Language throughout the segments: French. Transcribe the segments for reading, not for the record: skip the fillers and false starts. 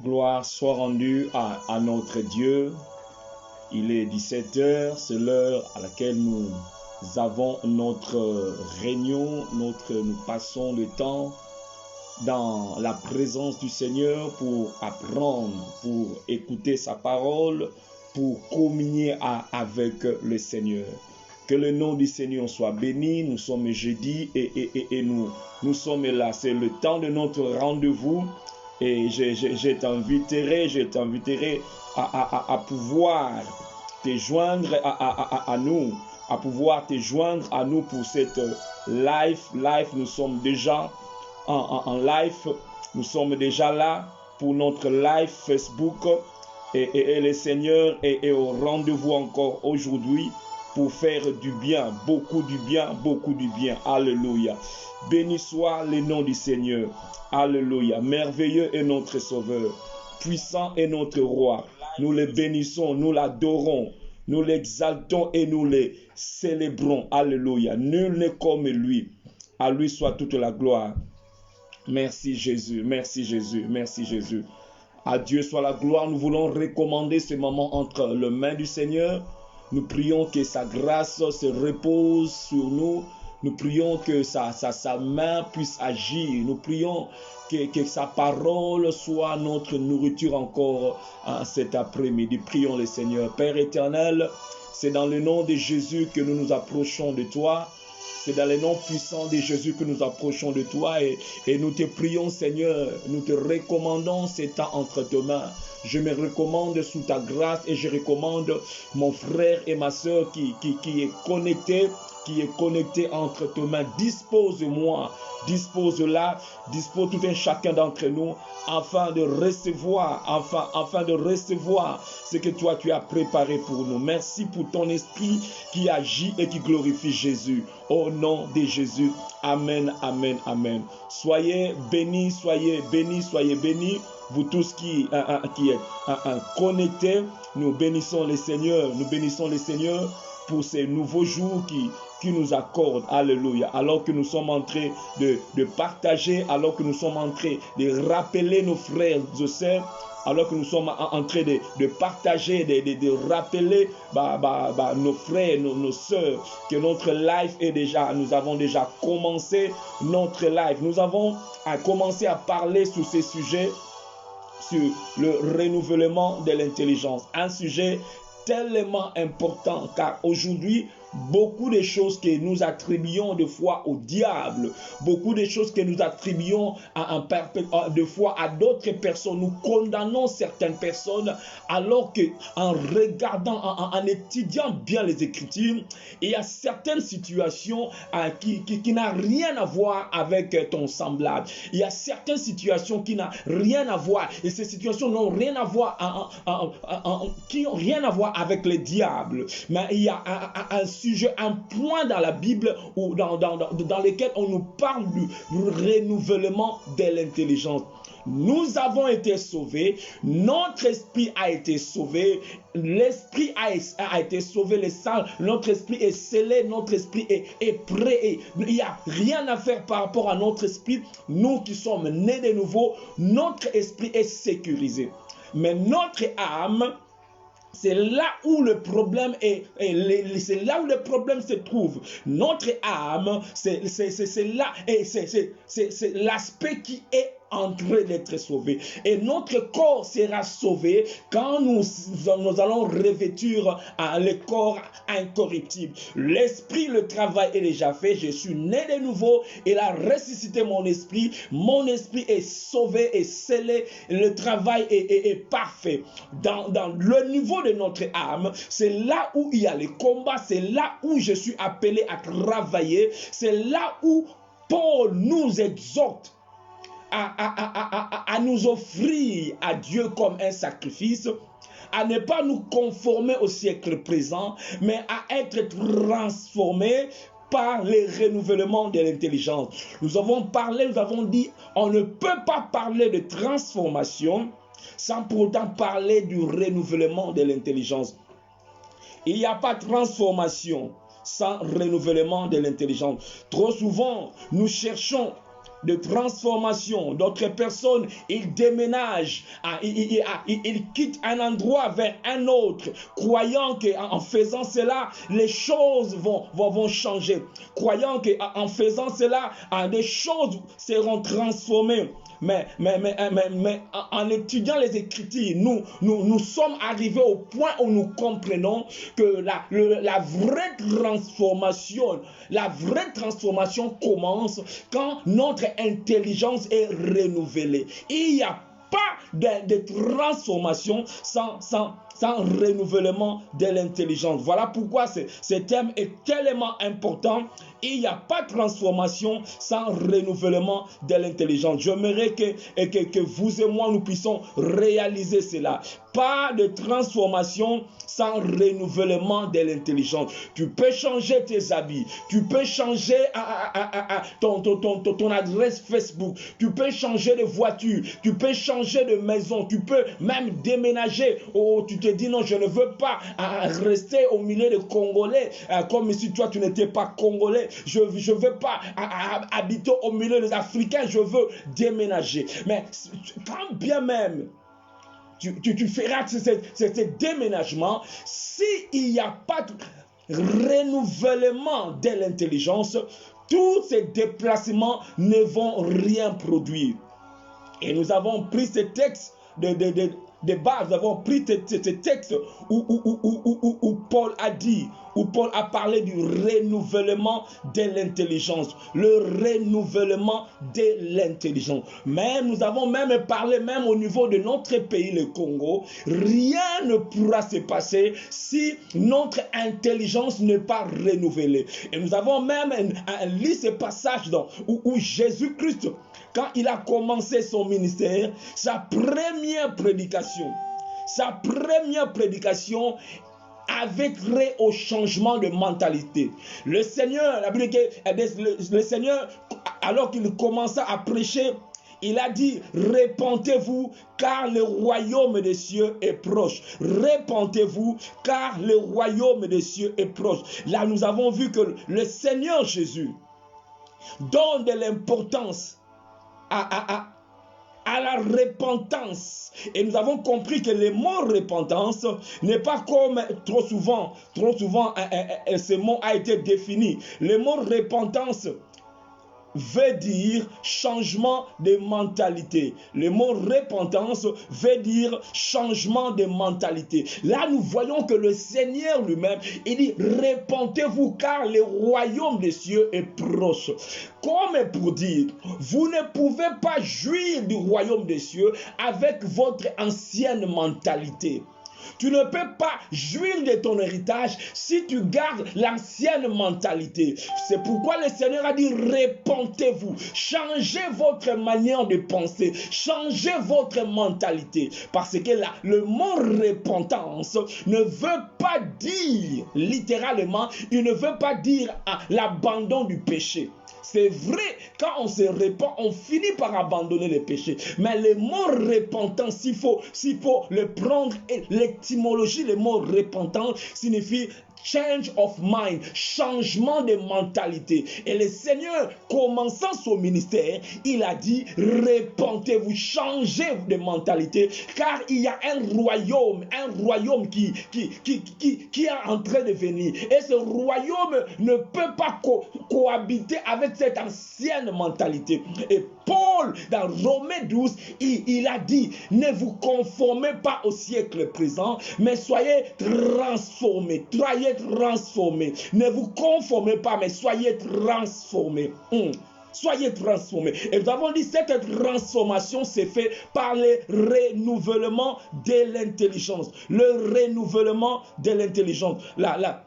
Gloire soit rendue à notre Dieu. Il est 17h, c'est l'heure à laquelle nous avons notre réunion, nous passons le temps dans la présence du Seigneur pour apprendre, pour écouter sa parole, pour communier avec le Seigneur. Que le nom du Seigneur soit béni. Nous sommes jeudi et nous sommes là. C'est le temps de notre rendez-vous. Et je t'inviterai à pouvoir te joindre à nous, à pouvoir te joindre à nous pour cette live. Nous sommes déjà en live, nous sommes déjà là pour notre live Facebook et le Seigneur est au rendez-vous encore aujourd'hui pour faire du bien, beaucoup du bien, beaucoup du bien. Alléluia. Béni soit le nom du Seigneur. Alléluia. Merveilleux est notre Sauveur. Puissant est notre Roi. Nous le bénissons, nous l'adorons, nous l'exaltons et nous le célébrons. Alléluia. Nul n'est comme lui. À lui soit toute la gloire. Merci Jésus, merci Jésus, merci Jésus. À Dieu soit la gloire. Nous voulons recommander ce moment entre les mains du Seigneur. Nous prions que sa grâce se repose sur nous. Nous prions que sa main puisse agir. Nous prions que sa parole soit notre nourriture encore cet après-midi. Prions le Seigneur. Père éternel, c'est dans le nom de Jésus que nous nous approchons de toi. C'est dans le nom puissant de Jésus que nous approchons de toi et nous te prions, Seigneur. Nous te recommandons ces temps entre tes mains. Je me recommande sous ta grâce et je recommande mon frère et ma soeur qui est connecté entre tes mains. Dispose-moi, dispose-la, dispose tout un chacun d'entre nous afin de recevoir ce que toi tu as préparé pour nous. Merci pour ton esprit qui agit et qui glorifie Jésus. Au nom de Jésus. Amen, amen, amen. Soyez bénis, soyez bénis, soyez bénis. Vous tous qui êtes connectés, nous bénissons le Seigneur. Nous bénissons le Seigneur pour ces nouveaux jours qui nous accorde. Alléluia. Alors que nous sommes en train de partager, alors que nous sommes en train de rappeler nos frères et sœurs, alors que nous sommes en train de partager, de rappeler nos frères, nos sœurs, que notre live est déjà, nous avons déjà commencé notre live. Nous avons commencé à parler sur ces sujets, sur le renouvellement de l'intelligence. Un sujet tellement important car aujourd'hui, beaucoup de choses que nous attribuons de fois au diable, beaucoup de choses que nous attribuons de fois à d'autres personnes, nous condamnons certaines personnes alors que en regardant, en étudiant bien les Écritures, il y a certaines situations qui n'ont rien à voir avec ton semblable. Il y a certaines situations qui n'ont rien à voir et ces situations n'ont rien à voir qui n'ont rien à voir avec le diable. Mais il y a un sujet, un point dans la Bible ou dans lequel on nous parle du renouvellement de l'intelligence. Nous avons été sauvés, notre esprit a été sauvé, l'esprit a été sauvé, le sang, notre esprit est scellé, notre esprit est prêt. Et il n'y a rien à faire par rapport à notre esprit. Nous qui sommes nés de nouveau, notre esprit est sécurisé. Mais notre âme, c'est là où le problème c'est là où le problème se trouve. Notre âme, c'est là, et c'est l'aspect qui est en train d'être sauvé. Et notre corps sera sauvé quand nous allons revêtir le corps incorruptible. L'esprit, le travail est déjà fait. Je suis né de nouveau. Il a ressuscité mon esprit. Mon esprit est sauvé et scellé. Le travail est parfait. Dans le niveau de notre âme, c'est là où il y a le combat. C'est là où je suis appelé à travailler. C'est là où Paul nous exhorte à nous offrir à Dieu comme un sacrifice, à ne pas nous conformer au siècle présent, mais à être transformés par le renouvellement de l'intelligence. Nous avons parlé, nous avons dit, on ne peut pas parler de transformation sans pour autant parler du renouvellement de l'intelligence. Il n'y a pas de transformation sans renouvellement de l'intelligence. Trop souvent, nous cherchons de transformation. D'autres personnes, ils déménagent, ils quittent un endroit vers un autre, croyant qu'en faisant cela, les choses vont changer. Croyant qu'en faisant cela, des choses seront transformées. Mais en étudiant les Écritures, nous sommes arrivés au point où nous comprenons que la vraie transformation commence quand notre intelligence est renouvelée. Il n'y a pas de transformation sans renouvellement de l'intelligence. Voilà pourquoi ce thème est tellement important. Il n'y a pas de transformation sans renouvellement de l'intelligence. J'aimerais que vous et moi, nous puissions réaliser cela. Pas de transformation sans renouvellement de l'intelligence. Tu peux changer tes habits. Tu peux changer ton adresse Facebook. Tu peux changer de voiture. Tu peux changer de maison. Tu peux même déménager. Oh, tu te dis non, je ne veux pas rester au milieu des Congolais comme si toi tu n'étais pas Congolais. Je ne veux pas habiter au milieu des Africains. Je veux déménager. Mais quand bien même tu feras ce déménagement, s'il n'y a pas de renouvellement de l'intelligence, tous ces déplacements ne vont rien produire. Et nous avons pris ce texte de base, nous avons pris ce texte où Paul a dit, où Paul a parlé du renouvellement de l'intelligence. Le renouvellement de l'intelligence. Même, nous avons même parlé, même au niveau de notre pays, le Congo, rien ne pourra se passer si notre intelligence n'est pas renouvelée. Et nous avons même lu ce passage où Jésus-Christ, quand il a commencé son ministère, sa première prédication avait trait au changement de mentalité. Le Seigneur, la Bible dit, le Seigneur, alors qu'il commença à prêcher, il a dit, répentez-vous car le royaume des cieux est proche. Répentez-vous car le royaume des cieux est proche. Là, nous avons vu que le Seigneur Jésus donne de l'importance à la repentance. Et nous avons compris que le mot repentance n'est pas comme trop souvent ce mot a été défini. Le mot repentance veut dire changement de mentalité. Le mot repentance veut dire changement de mentalité. Là, nous voyons que le Seigneur lui-même, il dit, repentez-vous car le royaume des cieux est proche. Comme pour dire, vous ne pouvez pas jouir du royaume des cieux avec votre ancienne mentalité. Tu ne peux pas jouir de ton héritage si tu gardes l'ancienne mentalité. C'est pourquoi le Seigneur a dit, repentez-vous, changez votre manière de penser, changez votre mentalité. Parce que là, le mot repentance ne veut pas dire, littéralement, il ne veut pas dire l'abandon du péché. C'est vrai, quand on se repent, on finit par abandonner le péché. Mais le mot repentance, s'il faut le prendre, l'étymologie, le mot repentance signifie change of mind, changement de mentalité. Et le Seigneur, commençant son ministère, il a dit, repentez-vous, changez de mentalité, car il y a un royaume qui est en train de venir. Et ce royaume ne peut pas cohabiter avec cette ancienne mentalité. Et Paul, dans Romains 12, il a dit, ne vous conformez pas au siècle présent, mais soyez transformés. Ne vous conformez pas, mais soyez transformés. Soyez transformés. Et nous avons dit que cette transformation s'est faite par le renouvellement de l'intelligence. Le renouvellement de l'intelligence. La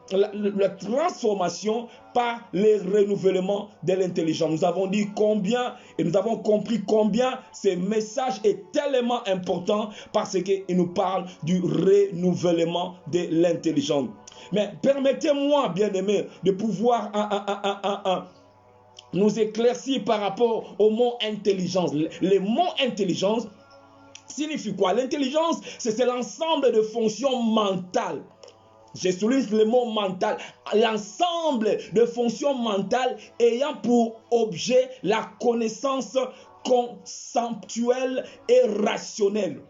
transformation par le renouvellement de l'intelligence. Nous avons dit combien et nous avons compris combien ce message est tellement important parce qu'il nous parle du renouvellement de l'intelligence. Mais permettez-moi, bien-aimés, de pouvoir nous éclaircir par rapport au mot intelligence. Le mot intelligence signifie quoi? L'intelligence, c'est l'ensemble de fonctions mentales Je souligne le mot mental, l'ensemble de fonctions mentales ayant pour objet la connaissance conceptuelle et rationnelle.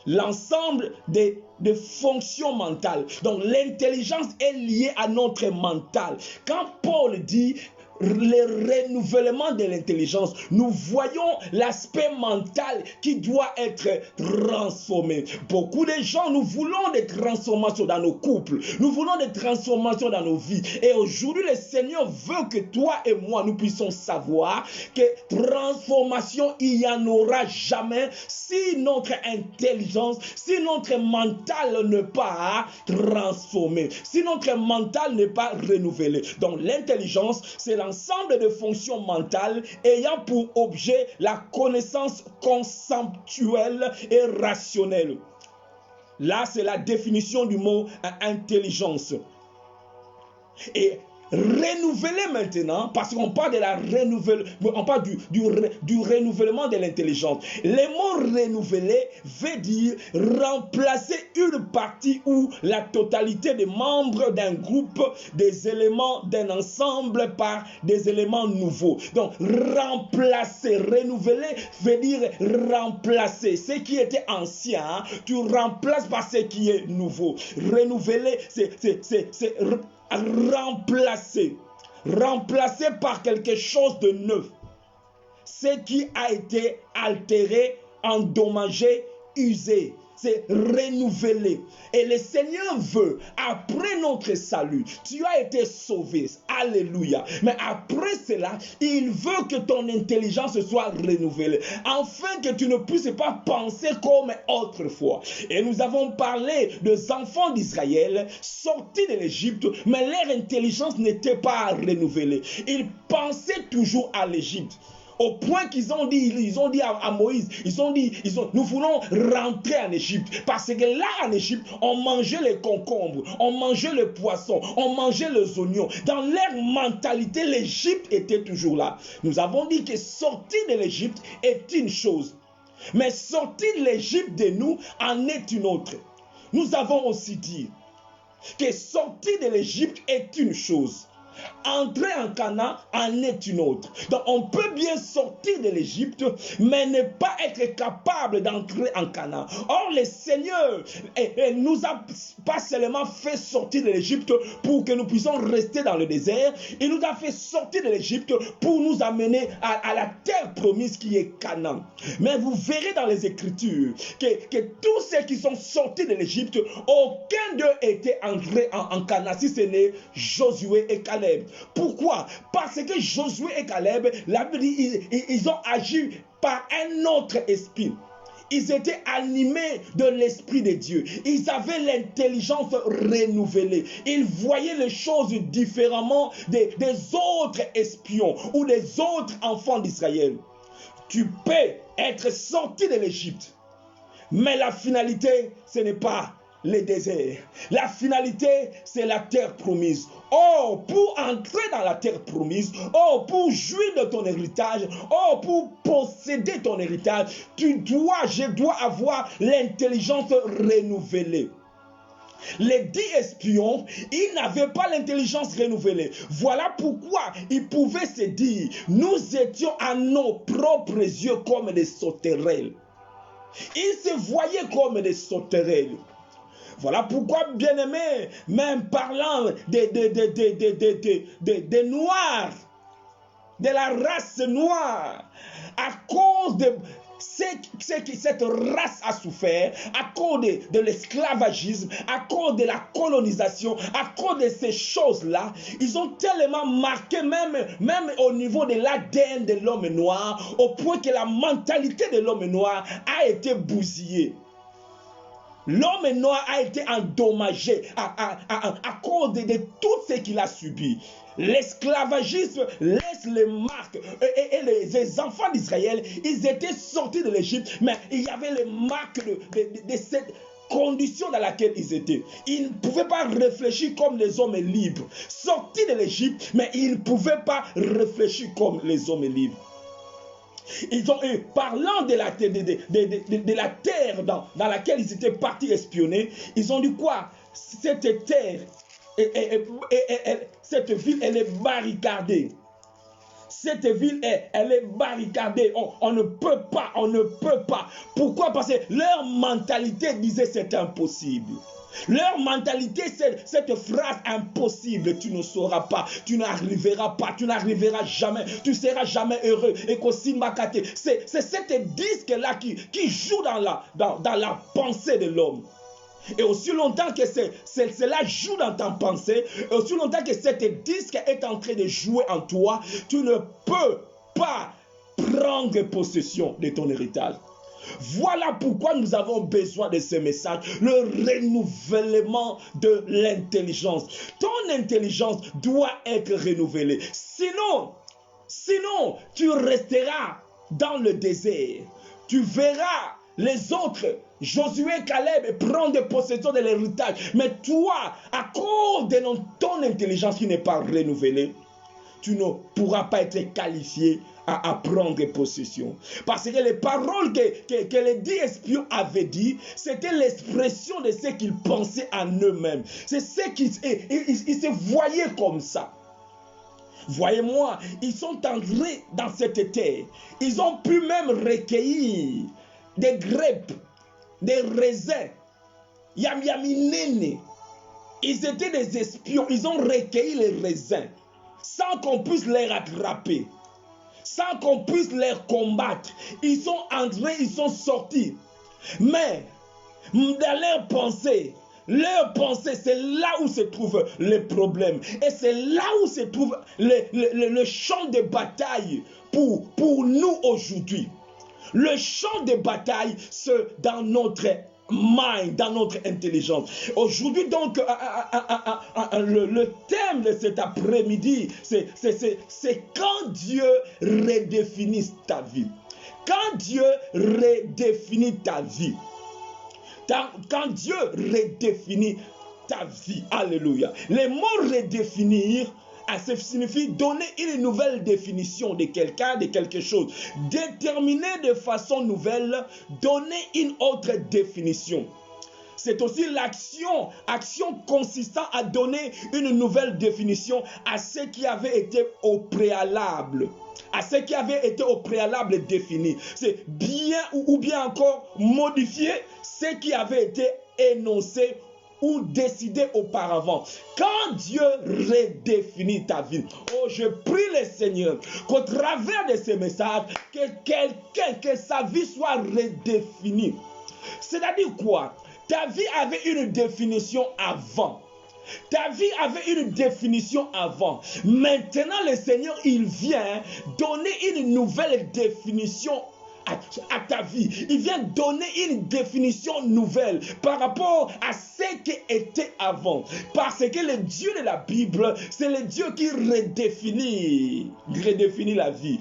L'ensemble des fonctions mentales. Donc l'intelligence est liée à notre mental. Quand Paul dit le renouvellement de l'intelligence, nous voyons l'aspect mental qui doit être transformé. Beaucoup de gens, nous voulons des transformations dans nos couples, nous voulons des transformations dans nos vies. Et aujourd'hui, le Seigneur veut que toi et moi, nous puissions savoir que transformation, il n'y en aura jamais si notre intelligence, si notre mental n'est pas transformé, si notre mental n'est pas renouvelé. Donc l'intelligence, c'est l'ensemble de fonctions mentales ayant pour objet la connaissance conceptuelle et rationnelle. Là, c'est la définition du mot intelligence. Et renouveler maintenant, parce qu'on parle de la on parle du renouvellement de l'intelligence. Le mot renouveler veut dire remplacer une partie ou la totalité des membres d'un groupe, des éléments d'un ensemble par des éléments nouveaux. Donc remplacer, renouveler veut dire remplacer ce qui était ancien, tu remplaces par ce qui est nouveau. Renouveler, c'est remplacé par quelque chose de neuf, ce qui a été altéré, endommagé, usé. C'est renouvelé. Et le Seigneur veut, après notre salut, tu as été sauvé. Alléluia. Mais après cela, il veut que ton intelligence soit renouvelée, afin que tu ne puisses pas penser comme autrefois. Et nous avons parlé des enfants d'Israël sortis de l'Égypte, mais leur intelligence n'était pas renouvelée. Ils pensaient toujours à l'Égypte. Au point qu'ils ont dit, à Moïse, nous voulons rentrer en Égypte. Parce que là, en Égypte, on mangeait les concombres, on mangeait les poissons, on mangeait les oignons. Dans leur mentalité, l'Égypte était toujours là. Nous avons dit que sortir de l'Égypte est une chose. Mais sortir de l'Égypte de nous en est une autre. Nous avons aussi dit que sortir de l'Égypte est une chose. Entrer en Canaan en est une autre. Donc on peut bien sortir de l'Égypte, mais ne pas être capable d'entrer en Canaan. Or le Seigneur nous a pas seulement fait sortir de l'Égypte pour que nous puissions rester dans le désert. Il nous a fait sortir de l'Égypte pour nous amener à la terre promise qui est Canaan. Mais vous verrez dans les Écritures que tous ceux qui sont sortis de l'Égypte, aucun d'eux était entré en Canaan, si ce n'est Josué et Caleb. Pourquoi? Parce que Josué et Caleb, la Bible dit, ils ont agi par un autre esprit. Ils étaient animés de l'Esprit de Dieu. Ils avaient l'intelligence renouvelée. Ils voyaient les choses différemment des autres espions ou des autres enfants d'Israël. Tu peux être sorti de l'Égypte, mais la finalité, ce n'est pas le désert. La finalité, c'est la terre promise. Oh, pour entrer dans la terre promise, oh, pour jouir de ton héritage, oh, pour posséder ton héritage, je dois avoir l'intelligence renouvelée. Les 10 espions, ils n'avaient pas l'intelligence renouvelée. Voilà pourquoi ils pouvaient se dire, nous étions à nos propres yeux comme des sauterelles. Ils se voyaient comme des sauterelles. Voilà pourquoi, bien-aimés, même parlant des Noirs, de la race noire, à cause de ce que cette race a souffert, à cause de l'esclavagisme, à cause de la colonisation, à cause de ces choses-là, ils ont tellement marqué même au niveau de l'ADN de l'homme noir, au point que la mentalité de l'homme noir a été bousillée. L'homme noir a été endommagé à cause de tout ce qu'il a subi. L'esclavagisme laisse les marques. Et les enfants d'Israël, ils étaient sortis de l'Égypte, mais il y avait les marques de cette condition dans laquelle ils étaient. Ils ne pouvaient pas réfléchir comme les hommes libres. Sortis de l'Égypte, mais ils ne pouvaient pas réfléchir comme les hommes libres. Ils ont eu, parlant de la terre dans laquelle ils étaient partis espionner, ils ont dit quoi? Cette terre, cette ville, elle est barricadée. Cette ville, elle est barricadée. On ne peut pas, on ne peut pas. Pourquoi? Parce que leur mentalité disait c'est impossible. Leur mentalité, c'est cette phrase impossible, tu ne sauras pas, tu n'arriveras pas, tu n'arriveras jamais, tu seras jamais heureux. Et c'est cette disque-là qui joue dans la pensée de l'homme. Et aussi longtemps que cela joue dans ta pensée, et aussi longtemps que cette disque est en train de jouer en toi, tu ne peux pas prendre possession de ton héritage. Voilà pourquoi nous avons besoin de ce message, le renouvellement de l'intelligence. Ton intelligence doit être renouvelée. Sinon, tu resteras dans le désert. Tu verras les autres, Josué, Caleb, prendre possession de l'héritage. Mais toi, à cause de ton intelligence qui n'est pas renouvelée, tu ne pourras pas être qualifié à prendre possession. Parce que les paroles que les 10 espions avaient dit, c'était l'expression de ce qu'ils pensaient en eux-mêmes. C'est ce qu'ils se voyaient comme ça. Voyez-moi, ils sont entrés dans cette terre. Ils ont pu même recueillir des grapes, des raisins. Yamiaminene. Ils étaient des espions. Ils ont recueilli les raisins sans qu'on puisse les rattraper, sans qu'on puisse les combattre. Ils sont entrés, ils sont sortis. Mais dans leur pensée, c'est là où se trouve le problème. Et c'est là où se trouve le champ de bataille pour nous aujourd'hui. Le champ de bataille, c'est dans notre mind, dans notre intelligence. Aujourd'hui, donc, le thème de cet après-midi, c'est quand Dieu redéfinit ta vie. Quand Dieu redéfinit ta vie. Quand Dieu redéfinit ta vie. Alléluia. Le mot redéfinir, ça signifie donner une nouvelle définition de quelqu'un, de quelque chose. Déterminer de façon nouvelle, donner une autre définition. C'est aussi action consistant à donner une nouvelle définition à ce qui avait été au préalable. À ce qui avait été au préalable défini. C'est bien ou bien encore modifier ce qui avait été énoncé ou décidé auparavant. Quand Dieu redéfinit ta vie, oh, je prie le Seigneur qu'au travers de ce message, que quelqu'un, que sa vie soit redéfinie. C'est-à-dire quoi? Ta vie avait une définition avant. Ta vie avait une définition avant. Maintenant, le Seigneur, il vient donner une nouvelle définition à ta vie. Il vient donner une définition nouvelle par rapport à ce qui était avant. Parce que le Dieu de la Bible, c'est le Dieu qui redéfinit la vie.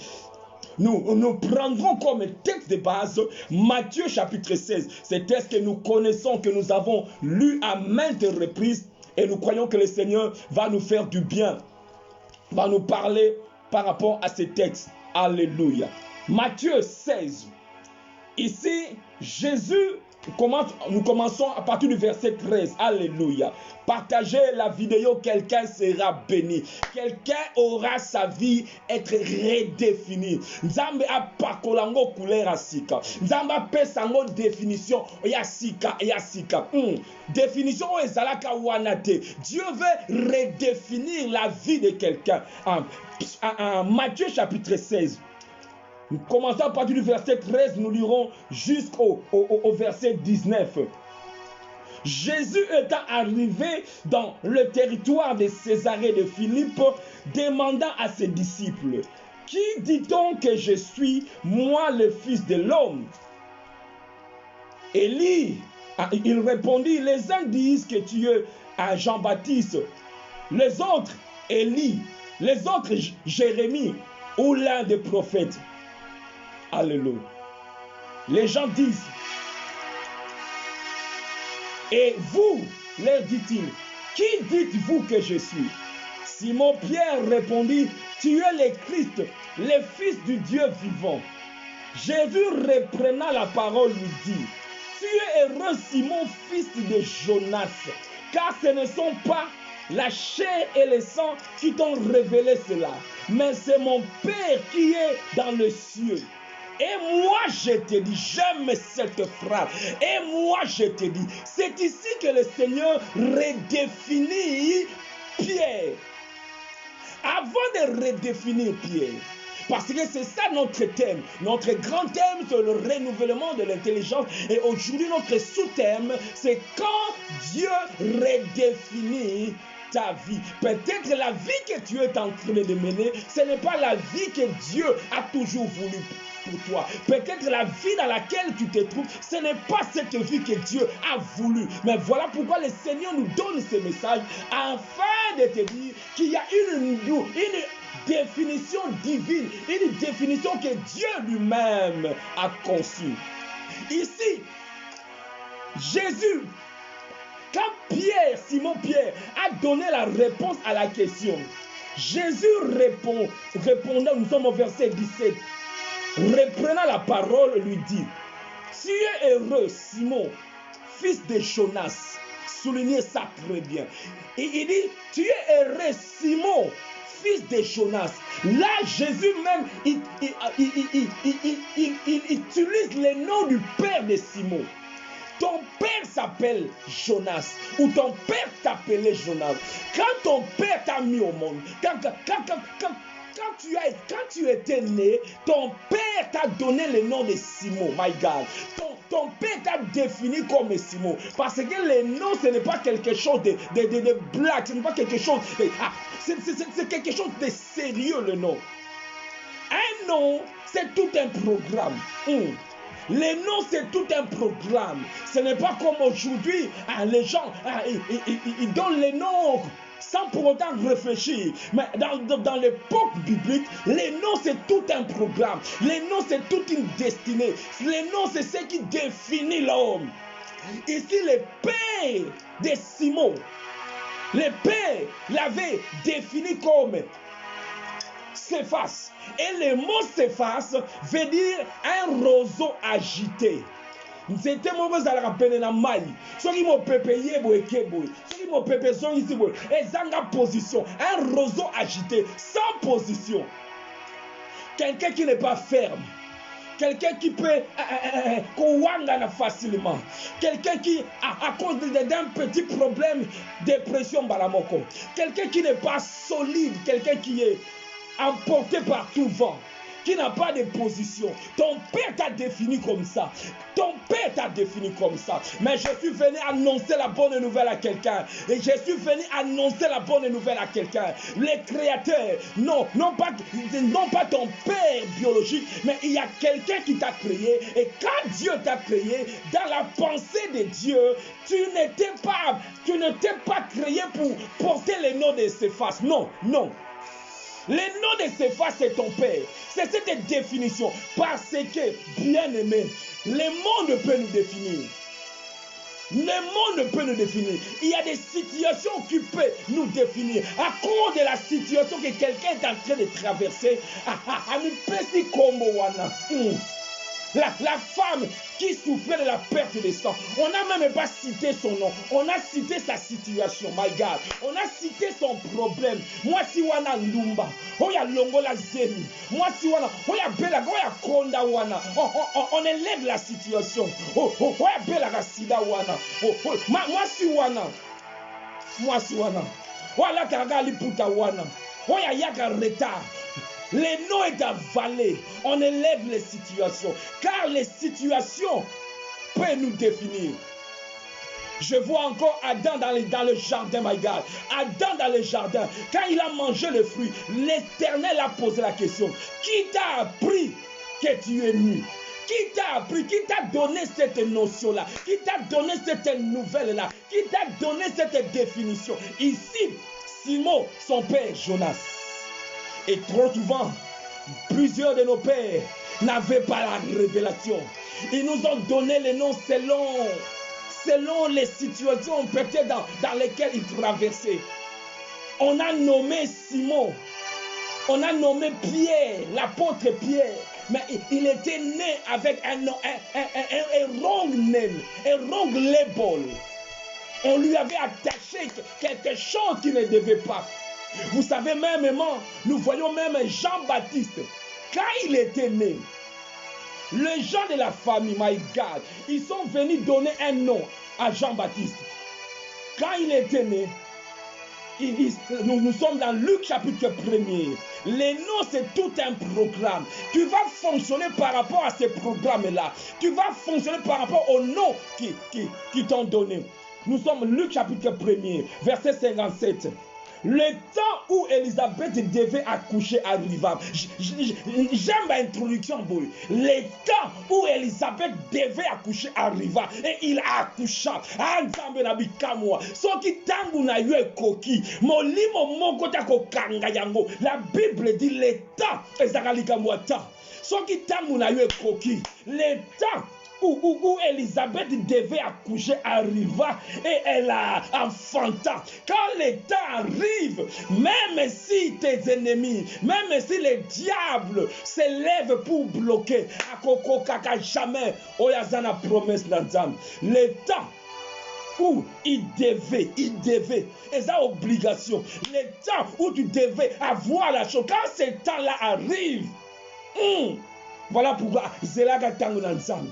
Nous prendrons comme texte de base Matthieu chapitre 16. C'est un texte que nous connaissons, que nous avons lu à maintes reprises. Et nous croyons que le Seigneur va nous faire du bien, va nous parler par rapport à ces textes. Alléluia. Matthieu 16. Ici, Jésus, nous commençons à partir du verset 13. Alléluia. Partagez la vidéo, quelqu'un sera béni. Quelqu'un aura sa vie être redéfinie. Nzambe a pakolango couleur asika. Nzambe a pesango définition yasika. Définition ezalaka wanate. Dieu veut redéfinir la vie de quelqu'un. En Matthieu chapitre 16. Nous commençons à partir du verset 13, nous lirons jusqu'au verset 19. Jésus étant arrivé dans le territoire de Césarée de Philippe, demanda à ses disciples, « Qui dit-on que je suis, moi le Fils de l'homme » Élie, il répondit, « Les uns disent que tu es un Jean-Baptiste, les autres Élie, les autres Jérémie ou l'un des prophètes. » Alléluia. Les gens disent, et vous, leur dit-il, qui dites-vous que je suis? Simon Pierre répondit, tu es le Christ, le Fils du Dieu vivant. Jésus reprenant la parole lui dit, tu es heureux Simon, fils de Jonas, car ce ne sont pas la chair et le sang qui t'ont révélé cela, mais c'est mon Père qui est dans le ciel. Et moi je te dis, j'aime cette phrase, et moi je te dis, c'est ici que le Seigneur redéfinit Pierre. Avant de redéfinir Pierre, parce que c'est ça notre thème. Notre grand thème, c'est le renouvellement de l'intelligence. Et aujourd'hui, notre sous-thème, c'est quand Dieu redéfinit ta vie. Peut-être la vie que tu es en train de mener, ce n'est pas la vie que Dieu a toujours voulu pour toi. Peut-être la vie dans laquelle tu te trouves, ce n'est pas cette vie que Dieu a voulu. Mais voilà pourquoi le Seigneur nous donne ce message afin de te dire qu'il y a une définition divine, une définition que Dieu lui-même a conçue. Ici, Jésus, quand Simon Pierre a donné la réponse à la question, Jésus répondant, nous sommes au verset 17, reprenant la parole, lui dit, tu es heureux Simon, fils de Jonas. Soulignez ça très bien. Et il dit, tu es heureux Simon, fils de Jonas. Là, Jésus même, il utilise le nom du père de Simon. Ton père s'appelle Jonas, ou ton père t'appelait Jonas. Quand ton père t'a mis au monde, quand tu étais né, ton père t'a donné le nom de Simon, my God. Ton père t'a défini comme Simon. Parce que le nom, ce n'est pas quelque chose de blague, ce n'est pas quelque chose c'est quelque chose de sérieux, le nom. Un nom, c'est tout un programme. Les noms, c'est tout un programme. Ce n'est pas comme aujourd'hui, les gens, ils donnent les noms sans pour autant réfléchir. Mais dans l'époque biblique, les noms, c'est tout un programme. Les noms, c'est toute une destinée. Les noms, c'est ce qui définit l'homme. Ici, le père de Simon, le père l'avait défini comme Céphas. Et le mot Céphas veut dire un roseau agité. C'était mon besoin à la peine na mai. Soki mo pepe yebo ekebo. Soki mo pepe son ici bo. Ezanga position. Un roseau agité, sans position. Quelqu'un qui n'est pas ferme. Quelqu'un qui peut kouangana facilement. Quelqu'un qui, à cause d'un petit problème, dépression balamoko. Quelqu'un qui n'est pas solide. Quelqu'un qui est emporté par tout vent, qui n'a pas de position. Ton père t'a défini comme ça. Ton père t'a défini comme ça. Mais je suis venu annoncer la bonne nouvelle à quelqu'un. Et je suis venu annoncer la bonne nouvelle à quelqu'un. Les créateurs, non pas ton père biologique, mais il y a quelqu'un qui t'a créé. Et quand Dieu t'a créé, dans la pensée de Dieu, tu n'étais pas créé pour porter le nom de Céphas. Non. Le nom de Céphas, c'est ton père. C'est cette définition. Parce que, bien aimé, le monde peut nous définir. Le monde peut nous définir. Il y a des situations qui peuvent nous définir. À cause de la situation que quelqu'un est en train de traverser, la femme qui souffrait de la perte de sang, on n'a même pas cité son nom, on a cité sa situation, my God. On a cité son problème. Moi si wana ndumba, oya longola zemi. Moi si wana, oya bela, oya konda wana. On élève la situation. Oya bela rasida wana. Moi si wana. Oya karaga liputa wana. Oya yaka retard. Les noms est avalé. On élève les situations. Car les situations peuvent nous définir. Je vois encore Adam dans le jardin, my God. Adam dans le jardin. Quand il a mangé le fruit, l'Éternel a posé la question. Qui t'a appris que tu es nu? Qui t'a appris? Qui t'a donné cette notion-là? Qui t'a donné cette nouvelle-là? Qui t'a donné cette définition? Ici, Simon, son père, Jonas. Et trop souvent, plusieurs de nos pères n'avaient pas la révélation. Ils nous ont donné les noms selon les situations peut-être dans lesquelles ils traversaient. On a nommé Simon, on a nommé Pierre, l'apôtre Pierre. Mais il était né avec un wrong name, un wrong label. On lui avait attaché quelque chose qu'il ne devait pas. Vous savez, même, nous voyons même Jean-Baptiste. Quand il était né, les gens de la famille, my God, ils sont venus donner un nom à Jean-Baptiste. Quand il était né, nous sommes dans Luc chapitre 1er. Les noms, c'est tout un programme. Tu vas fonctionner par rapport à ces programmes-là. Tu vas fonctionner par rapport aux noms qui t'ont donné. Nous sommes Luc chapitre 1er, verset 57. Le temps où Élisabeth devait accoucher arriva. J'aime l'introduction. Le temps où Élisabeth devait accoucher arriva. Et il accoucha. La Bible dit le temps. Le temps où Élisabeth devait accoucher arriva et elle a enfanta. Quand le temps arrive, même si tes ennemis, même si les diables s'élèvent pour bloquer, jamais, oyazana promesse d'Anzam. Le temps où il devait, et ça obligation, le temps où tu devais avoir la chose, quand ce temps-là arrive, voilà pourquoi Zelaga Tangunanzam.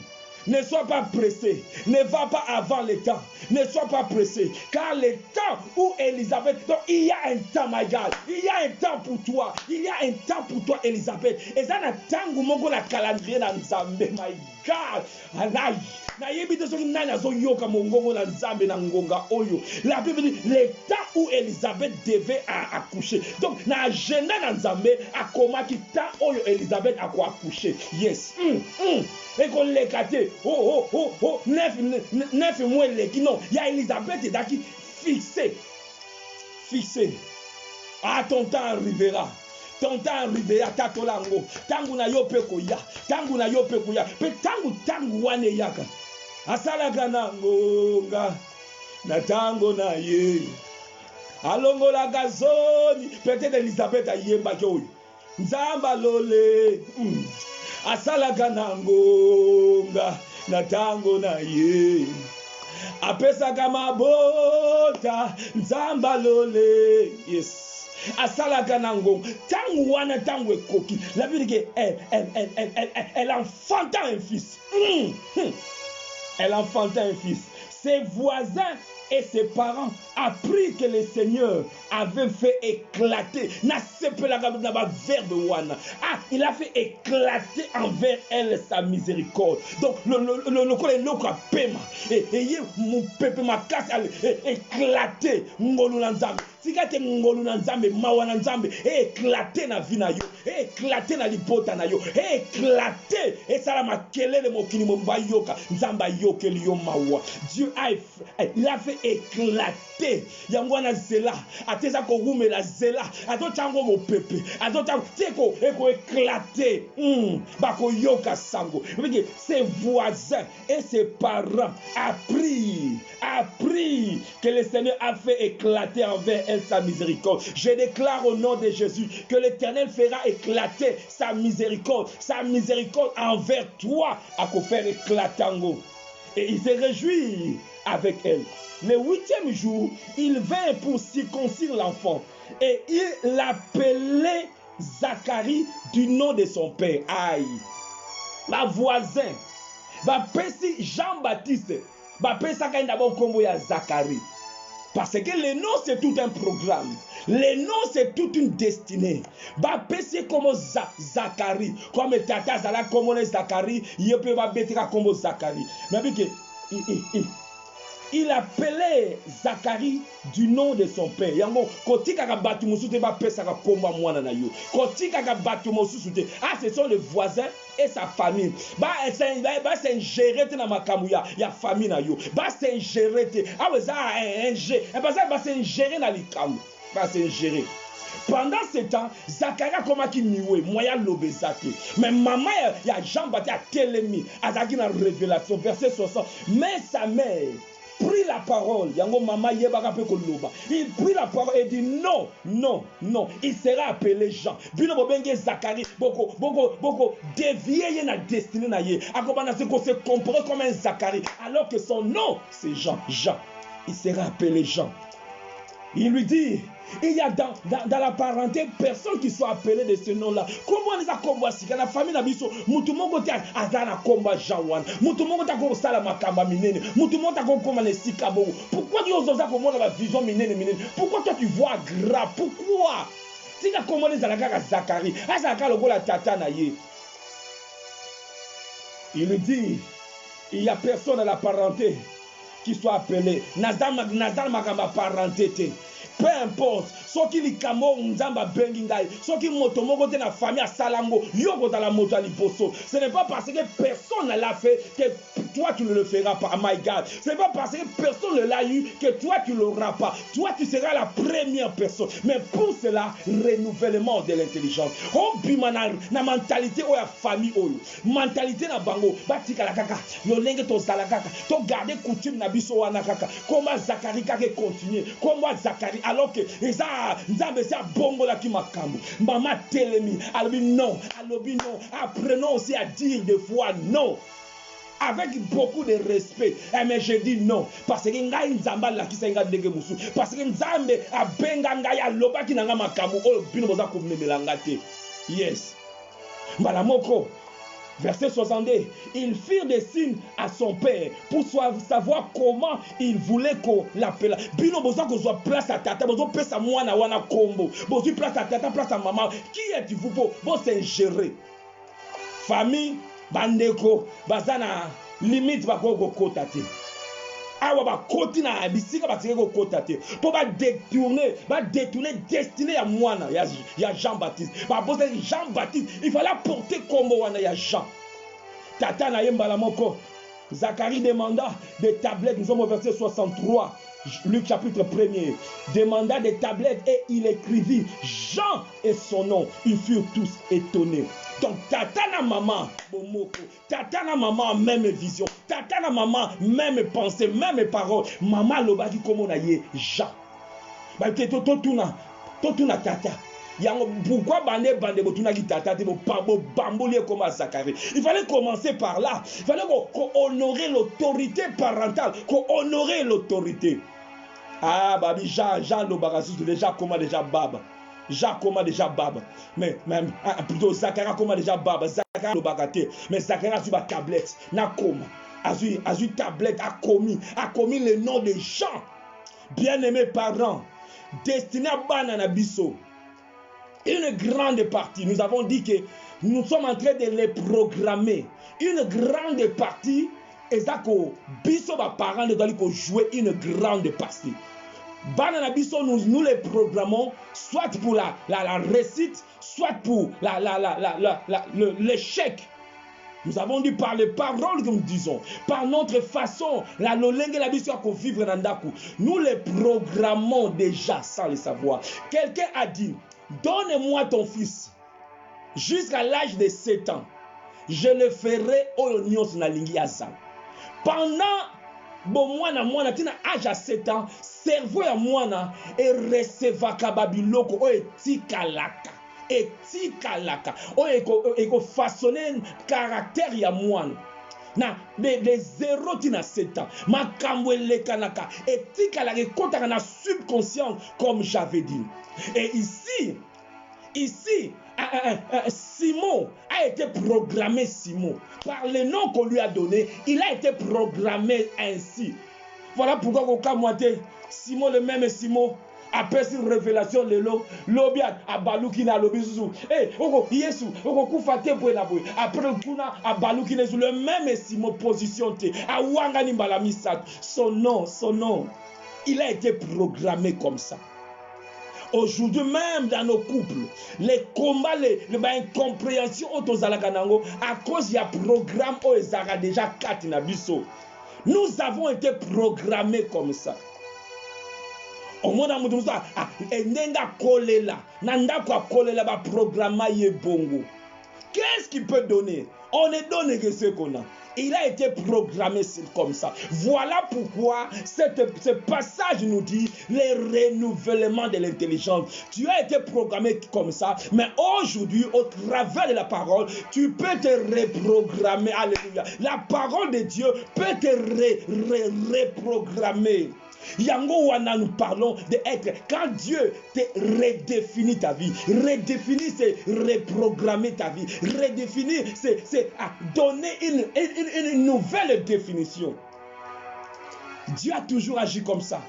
Ne sois pas pressé, ne va pas avant le temps, ne sois pas pressé, car le temps où Élisabeth, donc il y a un temps, my God, il y a un temps pour toi, il y a un temps pour toi, Élisabeth, et ça n'a tant que mon la calendrier dans Zambé, my God, alay. La Bible dit le temps où Élisabeth devait accoucher. Donc, dans l'agenda dans Zambé, à comment qui temps où Élisabeth a accouché. Yes. Et qu'on l'a gâté. 9 mois, non. Il y a Élisabeth qui fixé. Ah, ton temps arrivera. Ton temps arrivera, tatolango. Tangu na yo pekoya. Pe tangu wane yaka. Asalaga na ngonga na tango na ye alongola gazoni peut-être Elisabeth ayemba kyo nzamba lole asalaga na ngonga na tango na ye apesaka mabota nzamba lole yes asalaga na ngonga tangu wana tangu ekoki la Bible dit elle enfanta un fils. Elle enfanta un fils. Ses voisins et ses parents apprirent que le Seigneur avait fait éclater. Il a fait éclater envers elle sa miséricorde. Donc, le éclaté. Sikate ngolu na nzambe mawa na nzambe éclaté na vie na yo éclaté na libota na yo éclaté et ça ma kelele mokili momba yoka nzamba yokeli yo mawa. Dieu il a fait éclater yango na zela ateza ko rumela zela ato tango mo pepe ato tango teko eko éclaté bako yoka sango. Ses voisins et ses parents apprirent que le Seigneur a fait éclater envers elle sa miséricorde. Je déclare au nom de Jésus que l'Éternel fera éclater sa miséricorde envers toi à quoi faire éclater. Et il se réjouit avec elle. Le 8e jour, il vint pour circoncire l'enfant et il l'appelait Zacharie du nom de son père. Aïe, ma voisin, va passer Jean-Baptiste. D'abord comme Zacharie. Parce que le nom c'est tout un programme. Le nom c'est toute une destinée. C'est comme Zacharie. Comme Tata Zala comme Zacharie. Il peut pas mettre comme Zacharie. Mais il appelait Zacharie du nom de son père. Yango koti kaka batu musute ba pesa ka komba mwana na yo. Koti kaka batu musute. Ah, ce sont les voisins et sa famille. C'est ingéré na makamuya ya famille na yo. C'est ingéré. Ah ouais ça un G. Et c'est ingéré na likamu. C'est ingéré. Pendant ce temps, Zacharie a commencé à miouer, moyen l'obésité. Mais maman, il y a Jean-Baptiste à Télémi, à la révélation, verset 60. Mais sa mère prit la parole. Yango mama yebaka pe koloba. Il prit la parole et dit non, non, non. Il sera appelé Jean. Bino bobenge Zacharie, boko dévié na destinée na ye. Akobana se comprend comme un Zacharie, alors que son nom c'est Jean. Jean. Il sera appelé Jean. Il lui dit, il y a dans la parenté personne qui soit appelé de ce nom-là. Comment on les a combattus? Quand la famille n'a pas vu, mutumongo te azana combat Jawan, mutumongo ta ko sala makamba minene, mutumongo ta ko koma les sikabo. Pourquoi Dieu osa comment la vision minene? Pourquoi toi tu vois grave? Pourquoi? Si tu as commandé Zalaka Zacharie, Azaka le la tata na ye. Il lui dit, il n'y a personne à la parenté qui soit appelé. Nazal makamba parenté. Peu importe, ce qui li kamo nzamba bengingai, ce qui motomongo te na famille à Salango, yoko dans la moto à Liboso. Ce n'est pas parce que personne ne l'a fait que toi tu ne le feras pas. My God, ce n'est pas parce que personne ne l'a eu que toi tu ne l'auras pas. Toi tu seras la première personne. Mais pour cela, renouvellement de l'intelligence. Oh bimana na mentalité ou la famille oyo, mentalité na bango, batika la kaka, yo lenge to zala kaka, to garder coutume na biso wana kaka. Comment Zacharie kaka continuer, comment Zacharie alors que ça nzambe c'est bongo la ki makambo. Maman telemi, alobi non, apprenons aussi à dire des fois non. Avec beaucoup de respect, mais je dis non parce que ngai nzamba la ki senga ndenge musu, parce que nzambe abenga ngai aloba ki nanga makambo oyo bino boza ko memelanga te. Yes. Malamoko verset 62, ils firent des signes à son père pour savoir comment il voulait qu'on l'appelle. Bino boza ko soit place à tata, bozo pesa mwana wana kombo. Bozo place à tata, place à maman. Qui êtes-vous pour s'ingérer? Famille bandeko bazana limite bakoko kota te. Awa ba koti na bisika basike ko kota te. Po ba détourner destiné ya mwana ya Jean-Baptiste. Ba poser Jean-Baptiste, il fallait porter kombo wana ya Jean. Tata na yembala moko. Zacharie demanda des tablettes, nous sommes au verset 63. Luc chapitre 1er, demanda des tablettes et il écrivit Jean et son nom. Ils furent tous étonnés. Donc tata na maman bomoko, tata na maman même vision, tata na maman même pensée, même parole. Maman lobaki comme na ye Jean. Ba te totuna tata. Pourquoi bande botuna ki tata te bo bamboli comme Zacharie? Il fallait commencer par là. Il fallait qu'on honorer l'autorité parentale, qu'on honorer l'autorité. Ah, babi, Jean Lobarasus, déjà comment déjà baba. Jean comment déjà baba. Mais même plutôt Zacharie comment déjà baba. Zacharie Lobagate. Mais Zacharie a su ma tablette. Na comme. A su tablette. A commis le nom de Jean. Bien-aimés parents. Destiné à Banana Bisso. Une grande partie, nous avons dit que nous sommes en train de les programmer. Une grande partie, et ça que Bisso va parents de jouer une grande partie. Banana Bisso, nous les programmons soit pour la réussite, soit pour l'échec. Nous avons dit par les paroles que nous disons, par notre façon, la lolenge la biso qu'on vivre dans Ndaku. Nous les programmons déjà sans le savoir. Quelqu'un a dit, donne-moi ton fils jusqu'à l'âge de 7 ans. Je le ferai au l'oignon na lingi azal. Pendant bon mwana tina âge à 7 ans, cerveau ya mwana et receva kababiloko o etikalaka. Etikalaka. O eko façonner caractère ya mwana. Na de 0 tina 7 ans. Makambo elekanaka. Etikalaka ekotaka na subconscient comme j'avais dit. Et ici, Simon a été programmé Simon. Par le nom qu'on lui a donné, il a été programmé ainsi. Voilà pourquoi au cas moitié, Simon le même Simon, après cette révélation de l'obia à Balukina l'obisu. Eh, oko Yesu, oko kufate pour la boue. Après kuna à Balukina le même Simon positionné à Wangani Balamisat. Son nom, il a été programmé comme ça. Aujourd'hui même dans nos couples, les combats, les incompréhensions à cause du programme Oezara déjà 4 nabiso. Nous avons été programmés comme ça. Au monde où nous avons programme bongo. Qu'est-ce qu'il peut donner? On ne donne que ce qu'on a. Il a été programmé comme ça. Voilà pourquoi ce passage nous dit les renouvellements de l'intelligence. Tu as été programmé comme ça, mais aujourd'hui, au travers de la parole, tu peux te reprogrammer. Alléluia. La parole de Dieu peut te reprogrammer. Yango wana, nous parlons d'être. Quand Dieu te redéfinit ta vie, redéfinir c'est reprogrammer ta vie, redéfinir c'est donner une nouvelle définition. Dieu a toujours agi comme ça.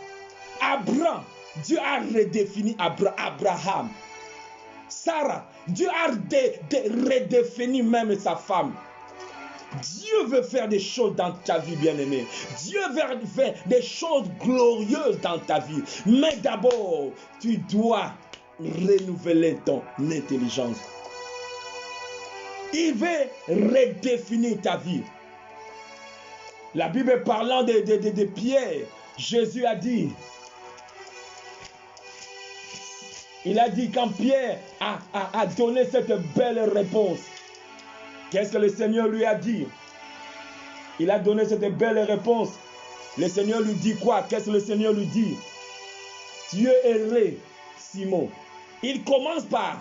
Abraham, Dieu a redéfini Abraham. Sarah, Dieu a redéfini même sa femme. Dieu veut faire des choses dans ta vie, bien-aimé. Dieu veut faire des choses glorieuses dans ta vie. Mais d'abord, tu dois renouveler ton intelligence. Il veut redéfinir ta vie. La Bible parlant de Pierre, Jésus a dit, il a dit quand Pierre a donné cette belle réponse, qu'est-ce que le Seigneur lui a dit? Il a donné cette belle réponse. Le Seigneur lui dit quoi? Qu'est-ce que le Seigneur lui dit? Dieu est Simon. Il commence par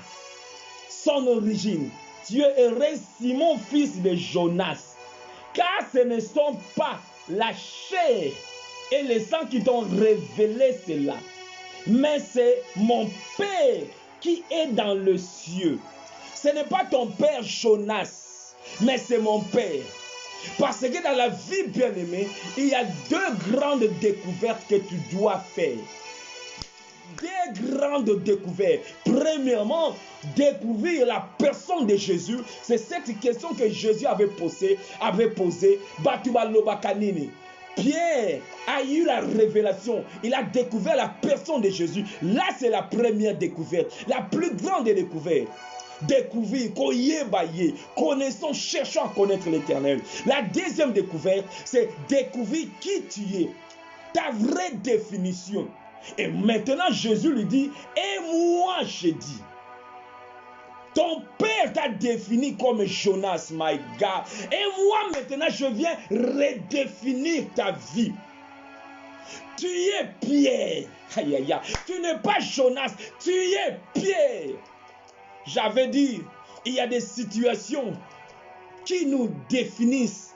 son origine. Dieu est Simon, fils de Jonas. Car ce ne sont pas la chair et le sang qui t'ont révélé cela, mais c'est mon Père qui est dans le ciel. Ce n'est pas ton père Jonas, mais c'est mon Père. Parce que dans la vie, bien-aimée, il y a deux grandes découvertes que tu dois faire. Deux grandes découvertes. Premièrement, découvrir la personne de Jésus. C'est cette question que Jésus avait posée. Batuba Lobakanini. Pierre a eu la révélation. Il a découvert la personne de Jésus. Là, c'est la première découverte. La plus grande découverte. Découvrir, connaissons, cherchons à connaître l'Éternel. La deuxième découverte, c'est découvrir qui tu es. Ta vraie définition. Et maintenant, Jésus lui dit, et moi je dis, ton père t'a défini comme Jonas, my God. Et moi maintenant, je viens redéfinir ta vie. Tu es Pierre. Aïe, aïe, aïe. Tu n'es pas Jonas, tu es Pierre. J'avais dit, il y a des situations qui nous définissent.